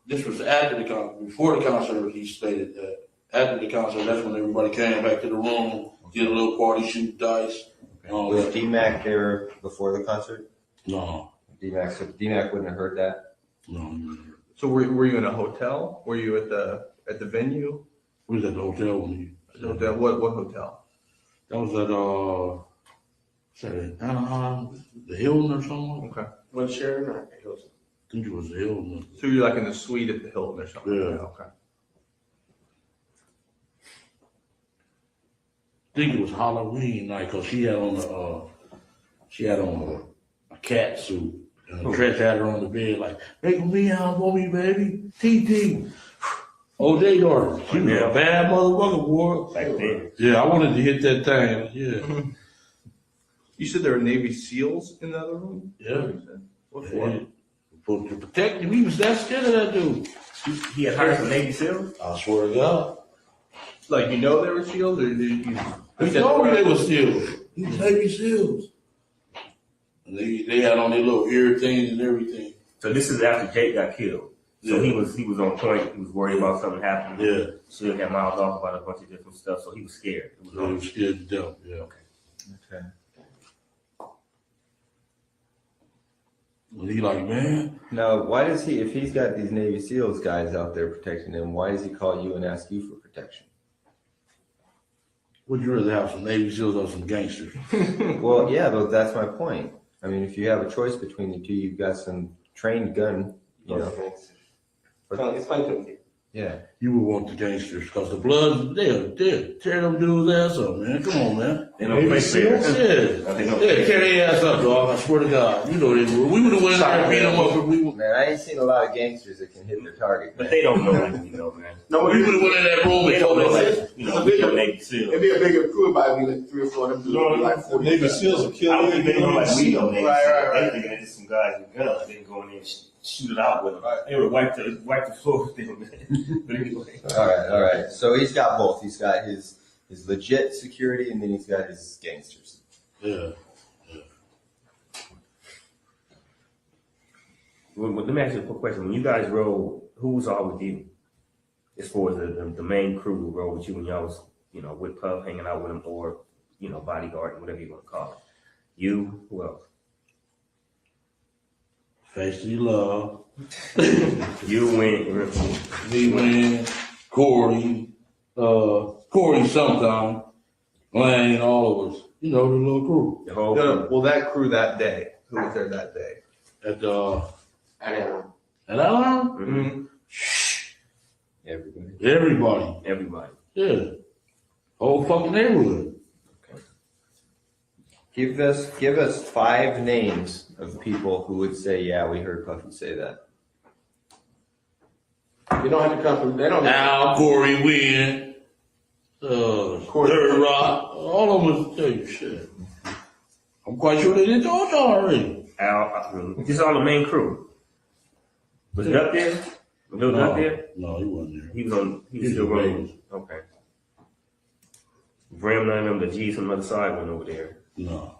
This was after the concert. Before the concert, he stated that. After the concert, that's when everybody came back to the room, did a little party, shoot dice. was DMAC there before the concert? No. DMAC wouldn't have heard that? No. So were you in a hotel? Were you at the venue? We was at the hotel when he. Hotel. What hotel? That was at the Hilton or something. Okay. One Sheridan or Hilton? I think it was the Hilton. So you're like in the suite at the Hilton or something? Yeah. Okay. I think it was Halloween night because she had on a cat suit. And Trish had her on the bed like, make me out for me, baby. TT. OJ daughter. She was a bad motherfucker, boy. Back then. Yeah, I wanted to hit that thing. Yeah. You said there were Navy SEALs in the other room? Yeah. What for? To protect him. He was that scared of that dude. He had hired some Navy SEALs? I swear to God. Like, you know they were SEALs, or did you? He told me they were SEALs. He was Navy SEALs. And they had on their little ear things and everything. So this is after Jake got killed. So Yeah. he was on point. He was worried about something happening. Yeah. So he got miles off about a bunch of different stuff. So he was scared. It was He was scared to death. Yeah. Okay. And he like, man. Now, why does he, if he's got these Navy SEALs guys out there protecting him, why does he call you and ask you for protection? Would you rather have some Navy SEALs or some gangsters? Well, yeah, but that's my point. I mean, if you have a choice between the two, you've got some trained gun, you know. Explain to me. Yeah. You would want the gangsters because the Bloods, they'll tear them dudes' ass up, man. Come on, man. They don't play fair. Yeah, tear their ass up, dog. I swear to God. You know they would. We would have went in there and beat them up if we would. Man, I ain't seen a lot of gangsters that can hit their target. But they don't know like we know, man. No, we would have went in that room They and don't told know them. like, you know, we know Navy SEALs. It'd be a bigger crew, about be like 3 or 4 of them. Dudes, No, like 40. Navy SEALs will kill I don't you. think they know like we know Navy SEALs. Right. They thinking it's just some guys with guns. They can go in there and shoot it out with them. They would wipe the floor with them, man. But anyway. All right. So he's got both. He's got his legit security, and then he's got his gangsters. Yeah. Well, let me ask you a quick question. When you guys rode, who was all with you? As far as the main crew who rode with you when y'all was, you know, with Puff, hanging out with him, or, you know, bodyguard, whatever you want to call it. You, who else? Facey Love. You win. Me win. Corey. Corey sometime. Lane, all of us. You know, the little crew. The whole No, well, that crew that day. Who was there that day? At Atlanta. Atlanta? Mm-hmm. Everybody. Everybody. Yeah. Whole fucking neighborhood. Give us 5 names of people who would say, "Yeah, we heard Puffy say that." You don't have to come from. They don't. Al, Corey, Wynn, Third Rock, all of them will tell you shit. I'm quite sure they did told y'all already. Al, just all the main crew. Was it up there? Was it up there? No, he wasn't there. He was on. He was He still was in running. Okay. Bram, none of them, the G's on the other side went over there. No.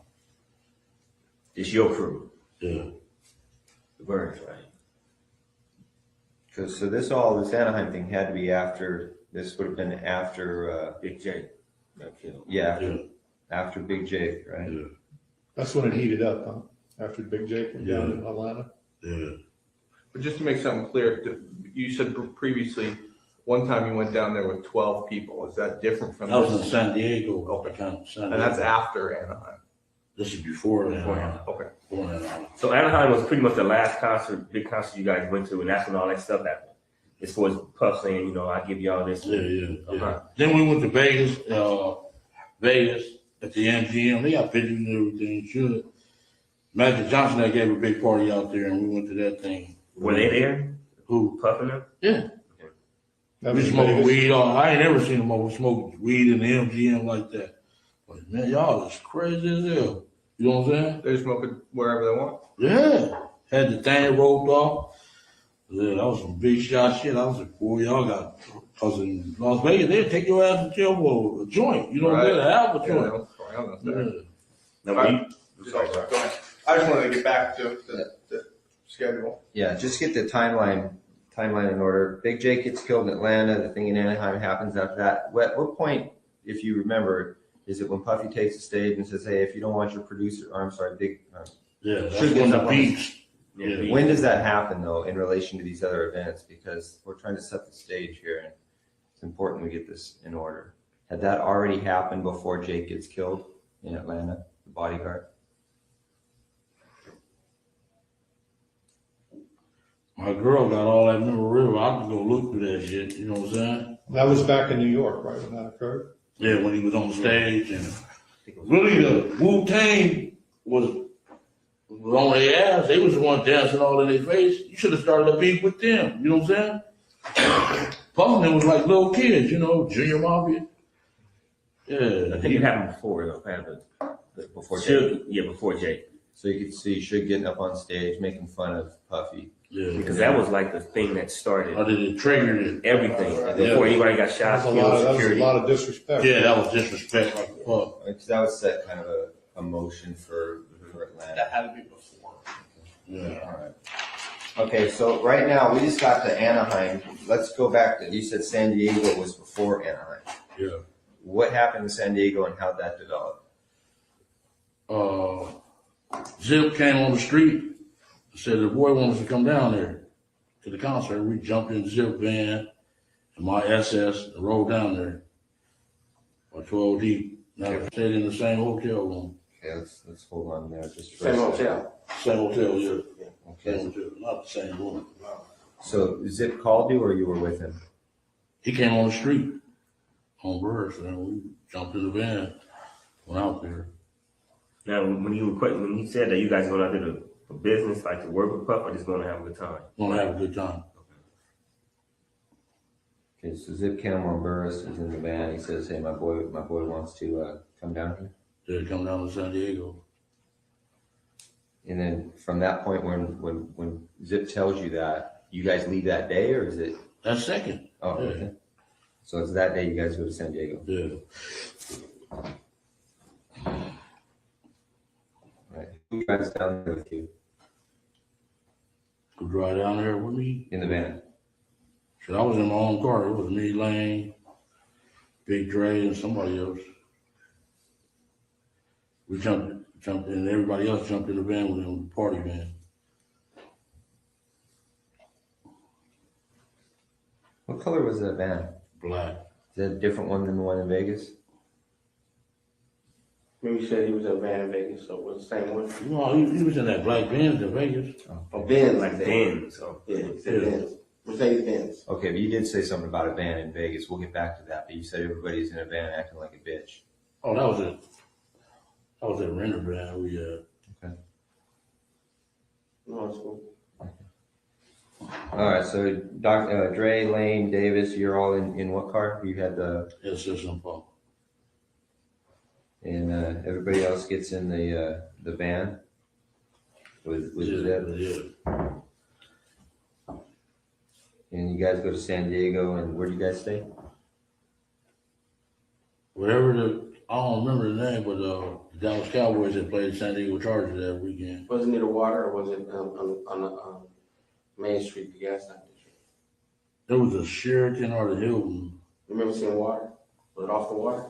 It's your crew. Yeah. The Birds, right? Because this Anaheim thing had to be after. This would have been after Big J got killed. Yeah, after Big J, right? Yeah. That's when it heated up, huh? After Big J came down in Atlanta. Yeah. But just to make something clear, you said previously one time you went down there with 12 people. Is that different from That was in this? San Diego. Okay. San And that's Diego. after Anaheim. This is before Anaheim. Okay. Before Anaheim. So Anaheim was pretty much the last big concert you guys went to, and that's when all that stuff happened. As far as Puff saying, you know, I give y'all this. Yeah. Then we went to Vegas, at the MGM. They got pictures and everything. Sure. Magic Johnson that gave a big party out there, and we went to that thing. Were they there? Who? Puff and them? Yeah. That We was smoking Vegas. weed. I ain't never seen them over smoking weed in the MGM like that. But man, y'all is crazy as hell. You know what I'm saying? They're smoking wherever they want. Yeah. Had the thing roped off. Yeah, that was some big shot shit. I was like, boy, y'all got, because in Las Vegas, they'll take your ass to jail for a joint. You know what I'm saying? A half a joint. Yeah. No, but you, Go ahead. I just wanted to get back to schedule. Yeah, just get the timeline in order. Big Jake gets killed in Atlanta. The thing in Anaheim happens after that. What point, if you remember, is it when Puffy takes the stage and says, "Hey, if you don't want your producer," or I'm sorry, Big. Yeah, that's Suge when gets the up on beats. Yeah. When does that happen though, in relation to these other events? Because we're trying to set the stage here, and it's important we get this in order. Had that already happened before Jake gets killed in Atlanta, the bodyguard? My girl got all that memorabilia. I could go look through that shit. You know what I'm saying? That was back in New York, right, when that occurred? Yeah, when he was on stage, and really the Wu-Tang was on their ass. They was the one dancing all in their face. You should have started a beef with them. You know what I'm saying? Puffin was like little kids, you know, Junior Mafia. Yeah. I think it happened before, though. Before Jake? Yeah, before Jake. So you could see Suge getting up on stage, making fun of Puffy. Yeah. Because that was like the thing that started. Or did it trigger it? Everything. Before anybody got shot, That was a lot of disrespect. Yeah, that was disrespect like fuck. Because that was set kind of a motion for Atlanta. That had to be before. Yeah. All right. Okay, so right now we just got to Anaheim. Let's go back to, you said San Diego was before Anaheim. Yeah. What happened in San Diego and how'd that develop? Zip came on the street and said the boy wants to come down there to the concert. We jumped in Zip van and my SS and rode down there by 12 deep. Now we stayed in the same hotel room. Okay, let's hold on there just for Same a second. hotel. Same hotel, yeah. Okay. Same hotel, not the same room. So Zip called you or you were with him? He came on the street on Burris, and we jumped in the van, went out there. Now, when you said that you guys going out there for business, like to work with Puff, or just going to have a good time? Gonna have a good time. Okay, so Zip Cameron Burris is in the van. He says, "Hey, my boy wants to come down here." Yeah, come down to San Diego. And then from that point, when Zip tells you that, you guys leave that day, or is it? That second. Oh, Yeah. okay. So it's that day you guys go to San Diego. Yeah. Right. Who drives down there with you Could drive down there with me. in the van? Shit, I was in my own car. It was me, Lane, Big Dre, and somebody else. We jumped in, everybody else jumped in the van with him, the party van. What color was that van? Black. Is that a different one than the one in Vegas? Maybe you said he was in a van in Vegas, so it was the same one. No, he was in that black Benz in Vegas. Oh, Benz. Like the end, so. Yeah, he said Benz. Mercedes Benz. Okay, but you did say something about a van in Vegas. We'll get back to that. But you said everybody's in a van acting like a bitch. Oh, that was it. That was that renter van we Okay. No, it's cool. All right, so Dre, Lane, Davis, you're all in what car? You had the system pump. And everybody else gets in the van with Zip. Yeah. And you guys go to San Diego, and where do you guys stay? Wherever I don't remember the name, but the Dallas Cowboys that played San Diego Chargers that weekend. Was it near the water, or was it on the Main Street, the gas station? There was a Sheraton or the Hilton. You remember seeing water? Was it off the water?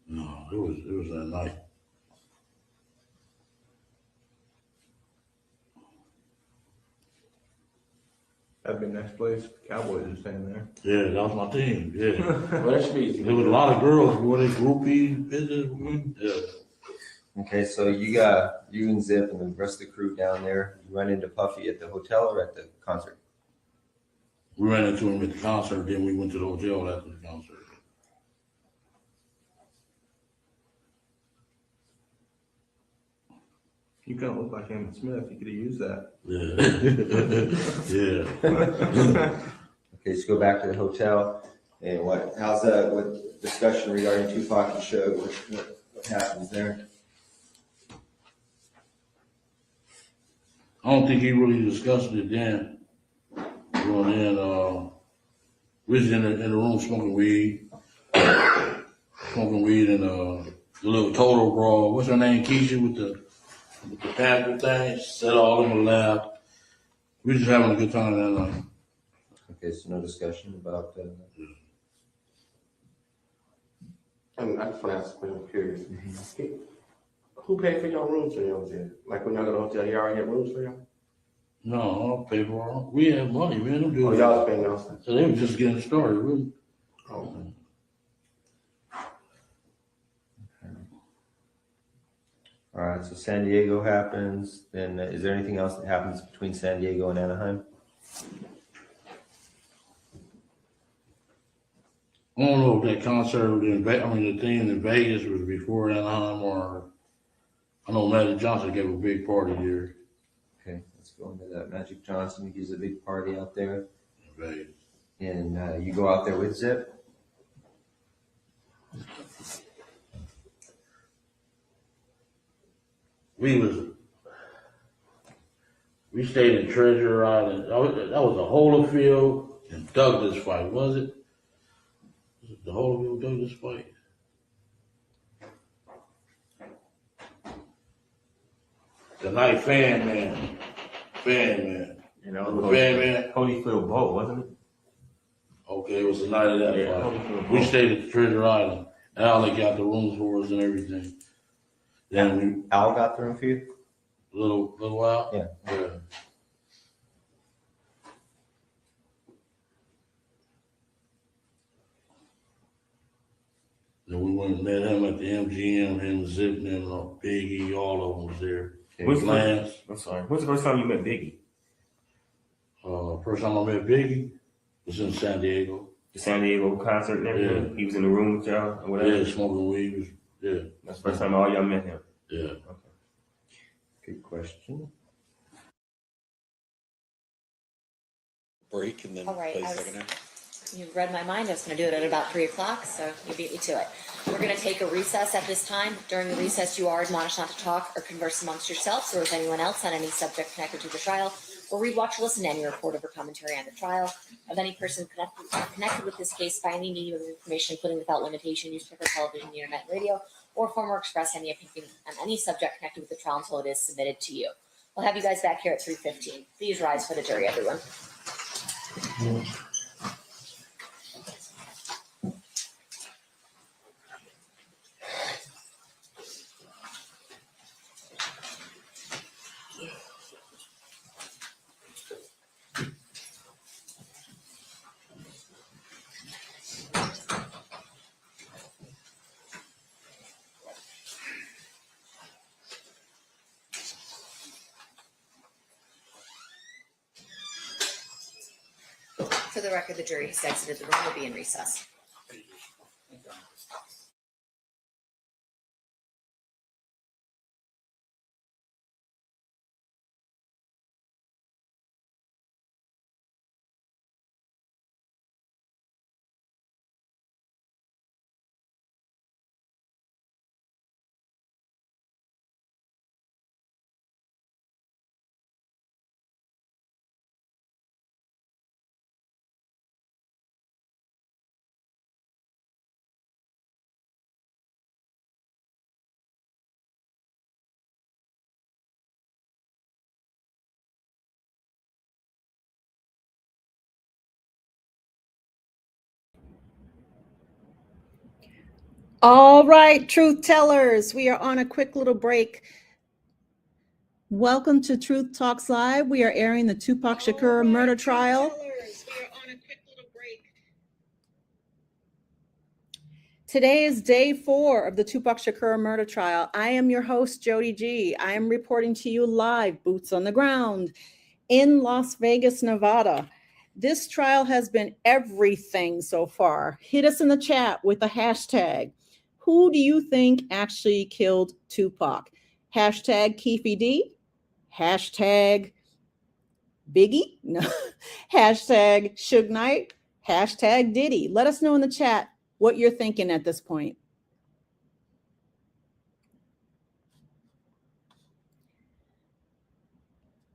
No, it was that night. That'd be a nice place. Cowboys are staying there. Yeah, that was my team. Yeah. Well, that should be easy. There was a lot of girls who they groupie business. Yeah. Okay, so you and Zip and the rest of the crew down there. You run into Puffy at the hotel or at the concert? We ran into him at the concert, then we went to the hotel after the concert. You kind of look like Emmett Smith. You could have used that. Yeah. Yeah. Okay, let's go back to the hotel. And how's that? What discussion regarding TUPAC and Shakur? What happens there? I don't think he really discussed it then. Going in, we was in the room smoking weed and the little total brawl. What's her name? Keisha with the with the Panther thing, set all of them laugh. We just having a good time that night. Okay, so no discussion about And I just want to ask a question, I'm curious. Who paid for your rooms when y'all was there? Like when y'all go to the hotel, y'all already had rooms for y'all? No, I don't pay for them. We had money, man. Them Oh, dudes. y'all was paying outside? So they were just getting started. Oh. All right, so San Diego happens. Then is there anything else that happens between San Diego and Anaheim? I don't know if that concert in the thing in Vegas was before Anaheim or I know Magic Johnson gave a big party there. Okay, let's go into that. Magic Johnson gives a big party out there. In Vegas. And you go out there with Zip? We stayed in Treasure Island. That was a Holyfield and Douglas fight, was it? Was it the Holyfield Douglas fight? The night Fan Man. You know, Fan Man. Holyfield Bowl, wasn't it? Okay, it was the night of that Yeah, fight. Holyfield We Bowl. stayed at Treasure Island. Al got the rooms for us and everything. Then Al got the room for you? Little while? Yeah. Then we went and met him at the MGM, him, Zip, and Biggie, all of them was there. Lance. I'm sorry. When's the first time you met Biggie? First time I met Biggie was in San Diego. The San Diego concert and everything? Yeah. He was in the room with y'all or whatever? Yeah, smoking weed. Yeah. That's the first time all y'all met him? Yeah. Okay. Good question. Break and then All right, play I was- second half. You read my mind. I was going to do it at about 3:00, so you beat me to it. We're going to take a recess at this time. During the recess, you are admonished not to talk or converse amongst yourselves or with anyone else on any subject connected to the trial, or read, watch, or listen to any report of or commentary on the trial of any person connected with this case by any medium of information, including without limitation, newspaper, television, internet, radio, or form or express any opinion on any subject connected with the trial until it is submitted to you. We'll have you guys back here at 3:15. Please rise for the jury, everyone. For the record, the jury has exited the room. Will be in recess. All right, truth tellers, we are on a quick little break. Welcome to Truth Talks Live. We are airing the TUPAC Shakur murder trial. Today is day 4 of the TUPAC Shakur murder trial. I am your host, Jody G. I am reporting to you live, boots on the ground, in Las Vegas, Nevada. This trial has been everything so far. Hit us in the chat with a hashtag. Who do you think actually killed Tupac? Hashtag Keefe D. Hashtag Biggie. No. Hashtag Suge Knight. Hashtag Diddy. Let us know in the chat what you're thinking at this point.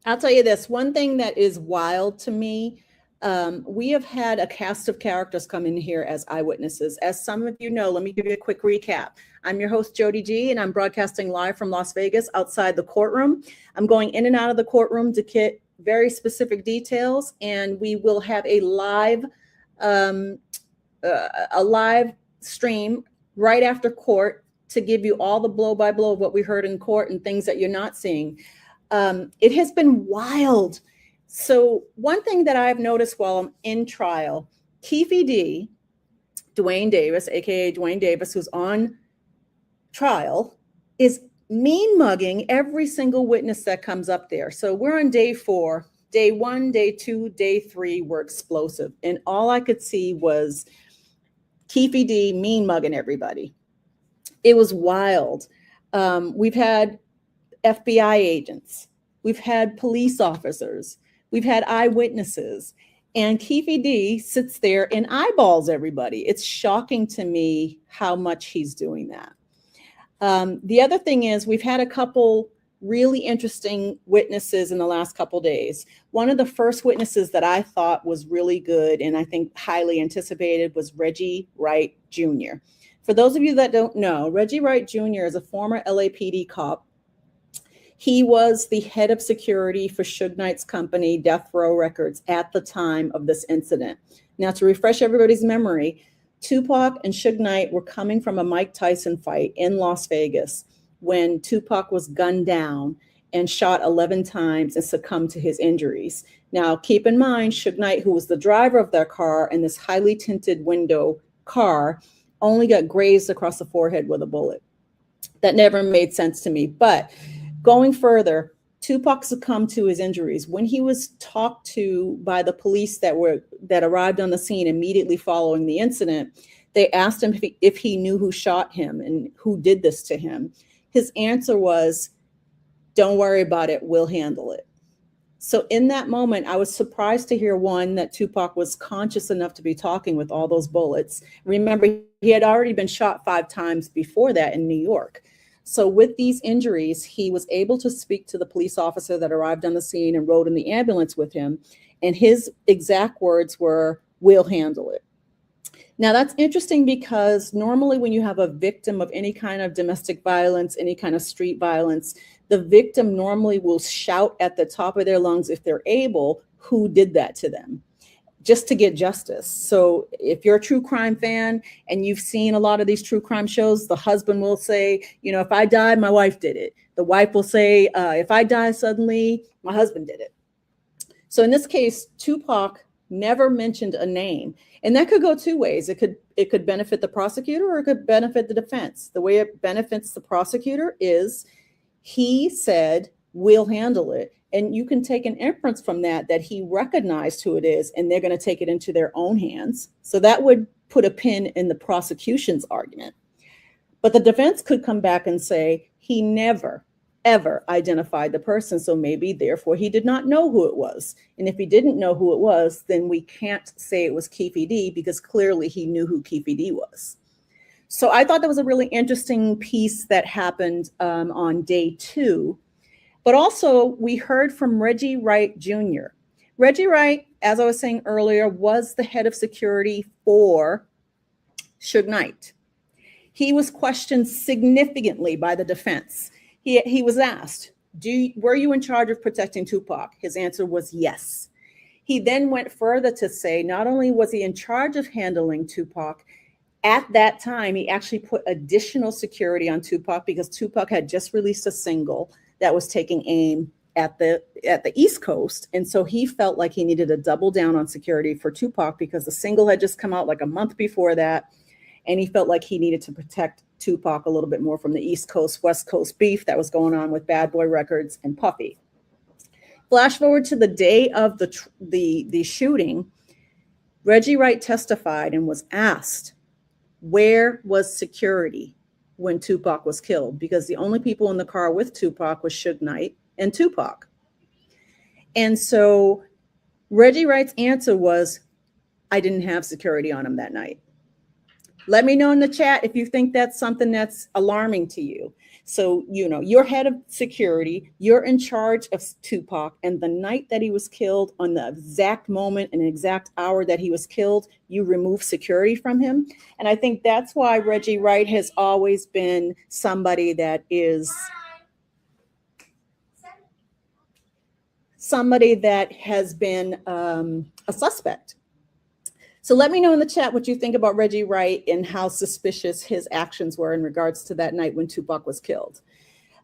I'll tell you this, one thing that is wild to me, We have had a cast of characters come in here as eyewitnesses. As some of you know, let me give you a quick recap. I'm your host, Jody G, and I'm broadcasting live from Las Vegas outside the courtroom. I'm going in and out of the courtroom to get very specific details, and we will have a live stream right after court to give you all the blow by blow of what we heard in court and things that you're not seeing. It has been wild. So one thing that I've noticed while I'm in trial, Keefe D, Duane Davis, AKA Duane Davis, who's on trial, is mean mugging every single witness that comes up there. So we're on day 4. Day 1, day 2, day 3 were explosive. And all I could see was Keefe D mean mugging everybody. It was wild. We've had FBI agents. We've had police officers. We've had eyewitnesses. And Keefe D sits there and eyeballs everybody. It's shocking to me how much he's doing that. The other thing is we've had a couple really interesting witnesses in the last couple days. One of the first witnesses that I thought was really good and I think highly anticipated was Reggie Wright Jr. For those of you that don't know, Reggie Wright Jr. is a former LAPD cop. He was the head of security for Suge Knight's company, Death Row Records, at the time of this incident. Now, to refresh everybody's memory, Tupac and Suge Knight were coming from a Mike Tyson fight in Las Vegas when Tupac was gunned down and shot 11 times and succumbed to his injuries. Now, keep in mind, Suge Knight, who was the driver of their car in this highly tinted window car, only got grazed across the forehead with a bullet. That never made sense to me. But going further, Tupac succumbed to his injuries. When he was talked to by the police that arrived on the scene immediately following the incident, they asked him if he knew who shot him and who did this to him. His answer was, "Don't worry about it, we'll handle it." So in that moment, I was surprised to hear, one, that Tupac was conscious enough to be talking with all those bullets. Remember, he had already been shot 5 times before that in New York. So with these injuries, he was able to speak to the police officer that arrived on the scene and rode in the ambulance with him. And his exact words were, "We'll handle it." Now, that's interesting because normally when you have a victim of any kind of domestic violence, any kind of street violence, the victim normally will shout at the top of their lungs, if they're able, who did that to them, just to get justice. So if you're a true crime fan and you've seen a lot of these true crime shows, the husband will say, if I die, my wife did it. The wife will say, if I die suddenly, my husband did it. So in this case, Tupac never mentioned a name. And that could go 2 ways. It could benefit the prosecutor or it could benefit the defense. The way it benefits the prosecutor is he said, "We'll handle it." And you can take an inference from that he recognized who it is and they're going to take it into their own hands. So that would put a pin in the prosecution's argument. But the defense could come back and say he never, ever identified the person. So maybe, therefore, he did not know who it was. And if he didn't know who it was, then we can't say it was Keefe D because clearly he knew who Keefe D was. So I thought that was a really interesting piece that happened on day 2. But also we heard from Reggie Wright Jr. Reggie Wright, as I was saying earlier, was the head of security for Suge Knight. He was questioned significantly by the defense. He was asked, were you in charge of protecting Tupac? His answer was yes. He then went further to say not only was he in charge of handling Tupac, at that time, he actually put additional security on Tupac because Tupac had just released a single that was taking aim at the East Coast. And so he felt like he needed to double down on security for Tupac because the single had just come out like a month before that. And he felt like he needed to protect Tupac a little bit more from the East Coast, West Coast beef that was going on with Bad Boy Records and Puffy. Flash forward to the day of the shooting, Reggie Wright testified and was asked, where was security when Tupac was killed? Because the only people in the car with Tupac was Suge Knight and Tupac. And so Reggie Wright's answer was, I didn't have security on him that night. Let me know in the chat if you think that's something that's alarming to you. So, you're head of security, you're in charge of Tupac, and the night that he was killed, on the exact moment and exact hour that he was killed, you remove security from him. And I think that's why Reggie Wright has always been somebody that has been a suspect. So let me know in the chat what you think about Reggie Wright and how suspicious his actions were in regards to that night when Tupac was killed.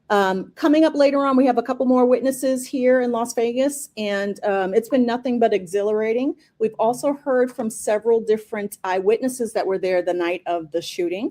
Coming up later on, we have a couple more witnesses here in Las Vegas, and it's been nothing but exhilarating. We've also heard from several different eyewitnesses that were there the night of the shooting.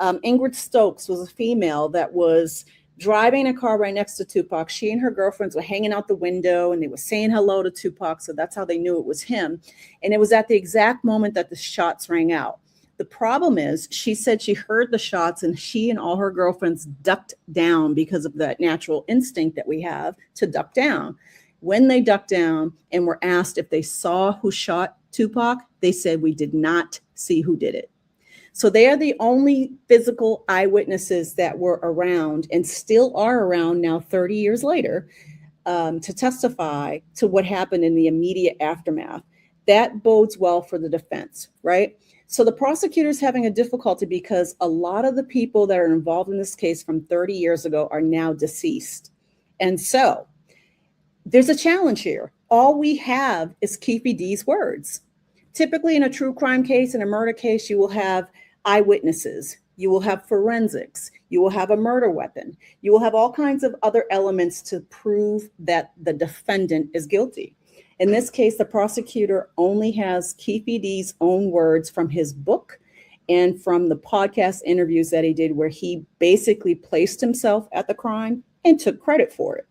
Ingrid Stokes was a female that was driving a car right next to Tupac. She and her girlfriends were hanging out the window and they were saying hello to Tupac. So that's how they knew it was him. And it was at the exact moment that the shots rang out. The problem is, she said she heard the shots and she and all her girlfriends ducked down because of that natural instinct that we have to duck down. When they ducked down and were asked if they saw who shot Tupac, they said, "We did not see who did it." So they are the only physical eyewitnesses that were around and still are around now 30 years later to testify to what happened in the immediate aftermath. That bodes well for the defense, right? So the prosecutor's having a difficulty because a lot of the people that are involved in this case from 30 years ago are now deceased. And so there's a challenge here. All we have is Keefe D's words. Typically in a true crime case, in a murder case, you will have eyewitnesses, you will have forensics, you will have a murder weapon, you will have all kinds of other elements to prove that the defendant is guilty. In this case, the prosecutor only has Keefe D's own words from his book and from the podcast interviews that he did, where he basically placed himself at the crime and took credit for it.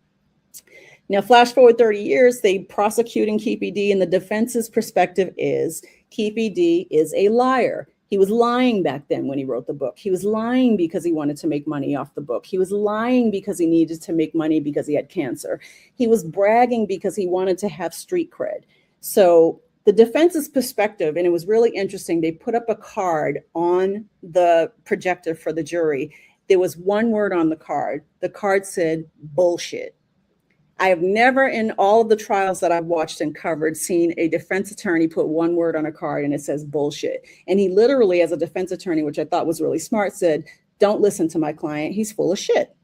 Now, flash forward 30 years, they prosecuting Keefe D, and the defense's perspective is Keefe D is a liar. He was lying back then when he wrote the book. He was lying because he wanted to make money off the book. He was lying because he needed to make money because he had cancer. He was bragging because he wanted to have street cred. So the defense's perspective, and it was really interesting, they put up a card on the projector for the jury. There was one word on the card. The card said, "bullshit." I have never in all of the trials that I've watched and covered seen a defense attorney put one word on a card and it says bullshit. And he literally, as a defense attorney, which I thought was really smart, said, "Don't listen to my client. He's full of shit."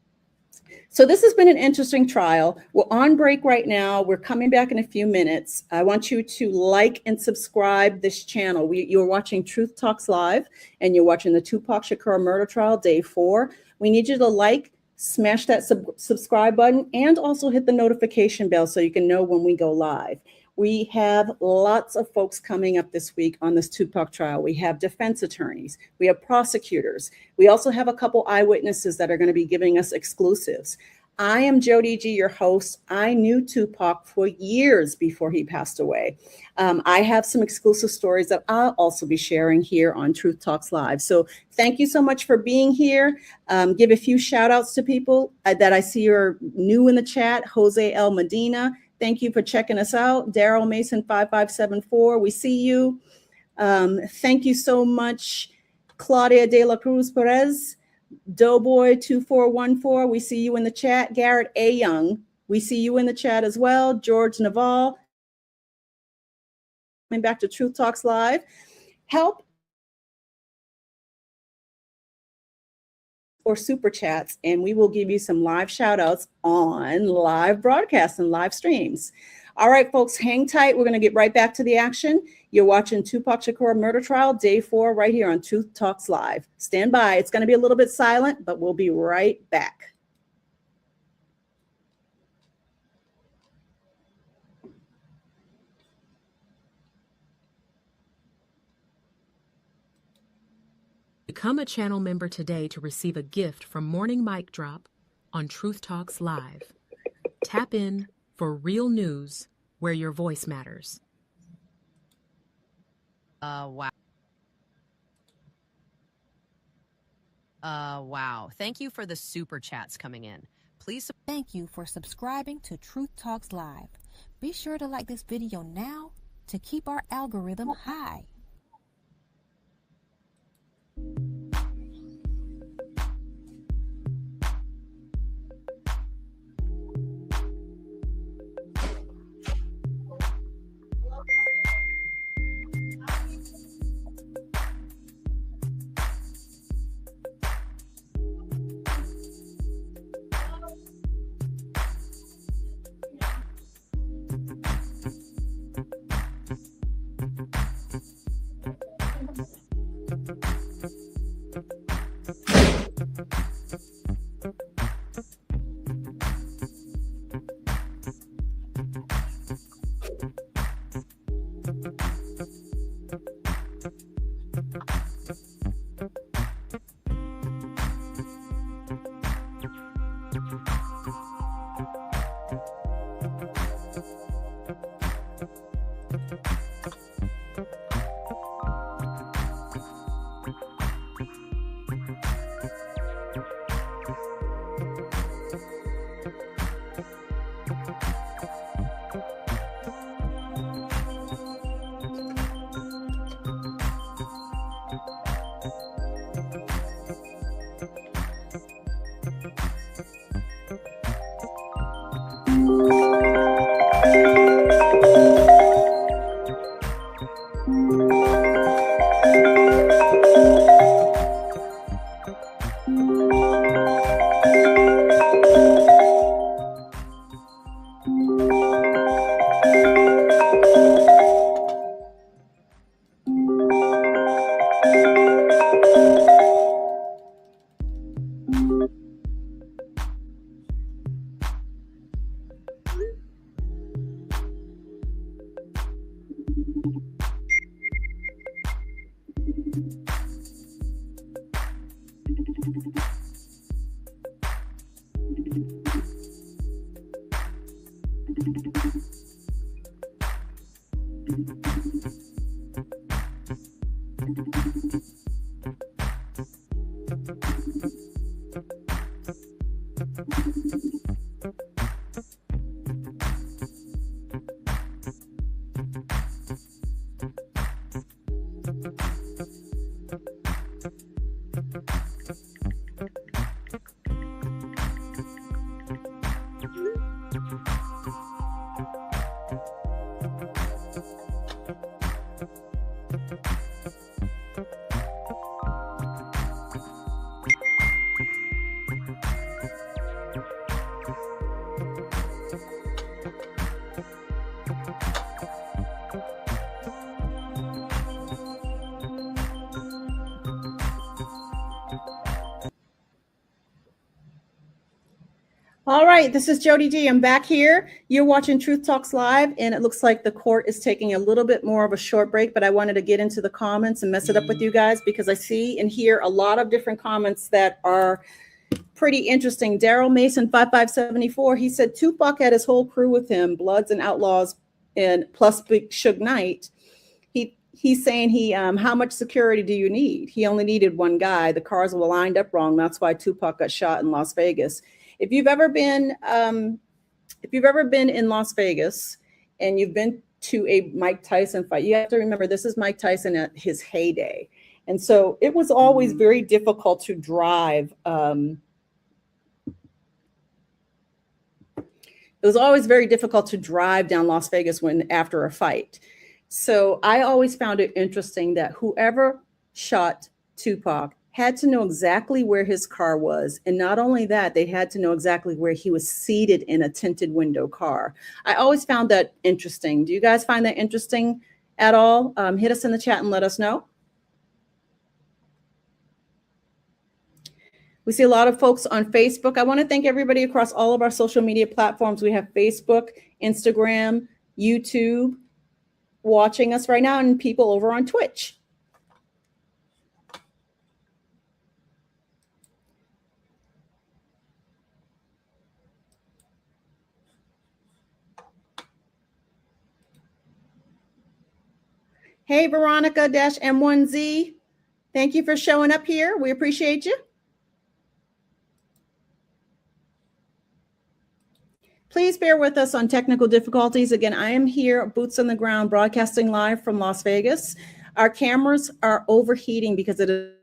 So this has been an interesting trial. We're on break right now. We're coming back in a few minutes. I want you to like and subscribe this channel. You're watching Truth Talks Live and you're watching the Tupac Shakur murder trial, day 4. We need you to like, smash that subscribe button, and also hit the notification bell so you can know when we go live. We have lots of folks coming up this week on this Tupac trial. We have defense attorneys, we have prosecutors. We also have a couple eyewitnesses that are going to be giving us exclusives. I am Jody G, your host. I knew Tupac for years before he passed away. I have some exclusive stories that I'll also be sharing here on Truth Talks Live. So thank you so much for being here. Give a few shout outs to people that I see are new in the chat. Jose L. Medina, thank you for checking us out. Daryl Mason 5574, we see you. Thank you so much, Claudia De La Cruz Perez. Doughboy 2414, we see you in the chat. Garrett A. Young, we see you in the chat as well. George Naval, coming back to Truth Talks Live. Help or super chats, and we will give you some live shout outs on live broadcasts and live streams. All right, folks, hang tight. We're going to get right back to the action. You're watching Tupac Shakur murder trial, day 4, right here on Truth Talks Live. Stand by. It's going to be a little bit silent, but we'll be right back. Become a channel member today to receive a gift from Morning Mic Drop on Truth Talks Live. Tap in for real news where your voice matters. Wow. Wow. Thank you for the super chats coming in. Please. Thank you for subscribing to Truth Talks Live. Be sure to like this video now to keep our algorithm high. All right, this is Jody G. I'm back here. You're watching Truth Talks Live, and it looks like the court is taking a little bit more of a short break, but I wanted to get into the comments and mess it up with you guys because I see and hear a lot of different comments that are pretty interesting. Daryl Mason 5574, he said Tupac had his whole crew with him, Bloods and Outlaws, and plus Big Suge Knight. He's saying how much security do you need? He only needed one guy. The cars were lined up wrong. That's why Tupac got shot in Las Vegas. If you've ever been in Las Vegas and you've been to a Mike Tyson fight, you have to remember this is Mike Tyson at his heyday. And so it was always very difficult to drive. It was always very difficult to drive down Las Vegas after a fight. So I always found it interesting that whoever shot Tupac had to know exactly where his car was. And not only that, they had to know exactly where he was seated in a tinted window car. I always found that interesting. Do you guys find that interesting at all? Hit us in the chat and let us know. We see a lot of folks on Facebook. I want to thank everybody across all of our social media platforms. We have Facebook, Instagram, YouTube, watching us right now, and people over on Twitch. Hey, Veronica-M1Z. Thank you for showing up here. We appreciate you. Please bear with us on technical difficulties. Again, I am here, boots on the ground, broadcasting live from Las Vegas. Our cameras are overheating because it is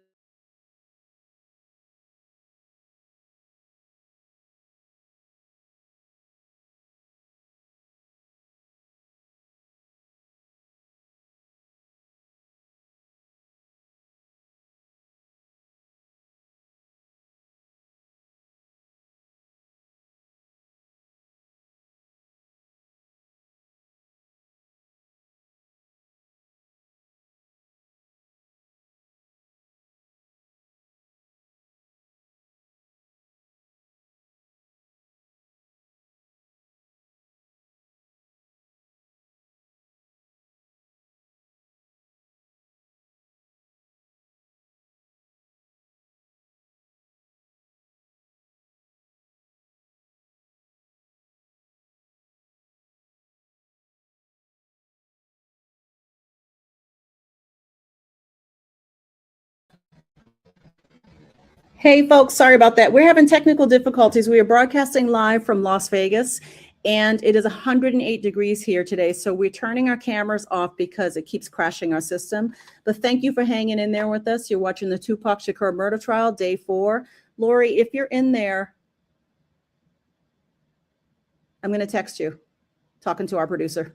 Hey, folks, sorry about that. We're having technical difficulties. We are broadcasting live from Las Vegas, and it is 108 degrees here today. So we're turning our cameras off because it keeps crashing our system. But thank you for hanging in there with us. You're watching the TUPAC Shakur murder trial, day 4. Lori, if you're in there, I'm going to text you, talking to our producer.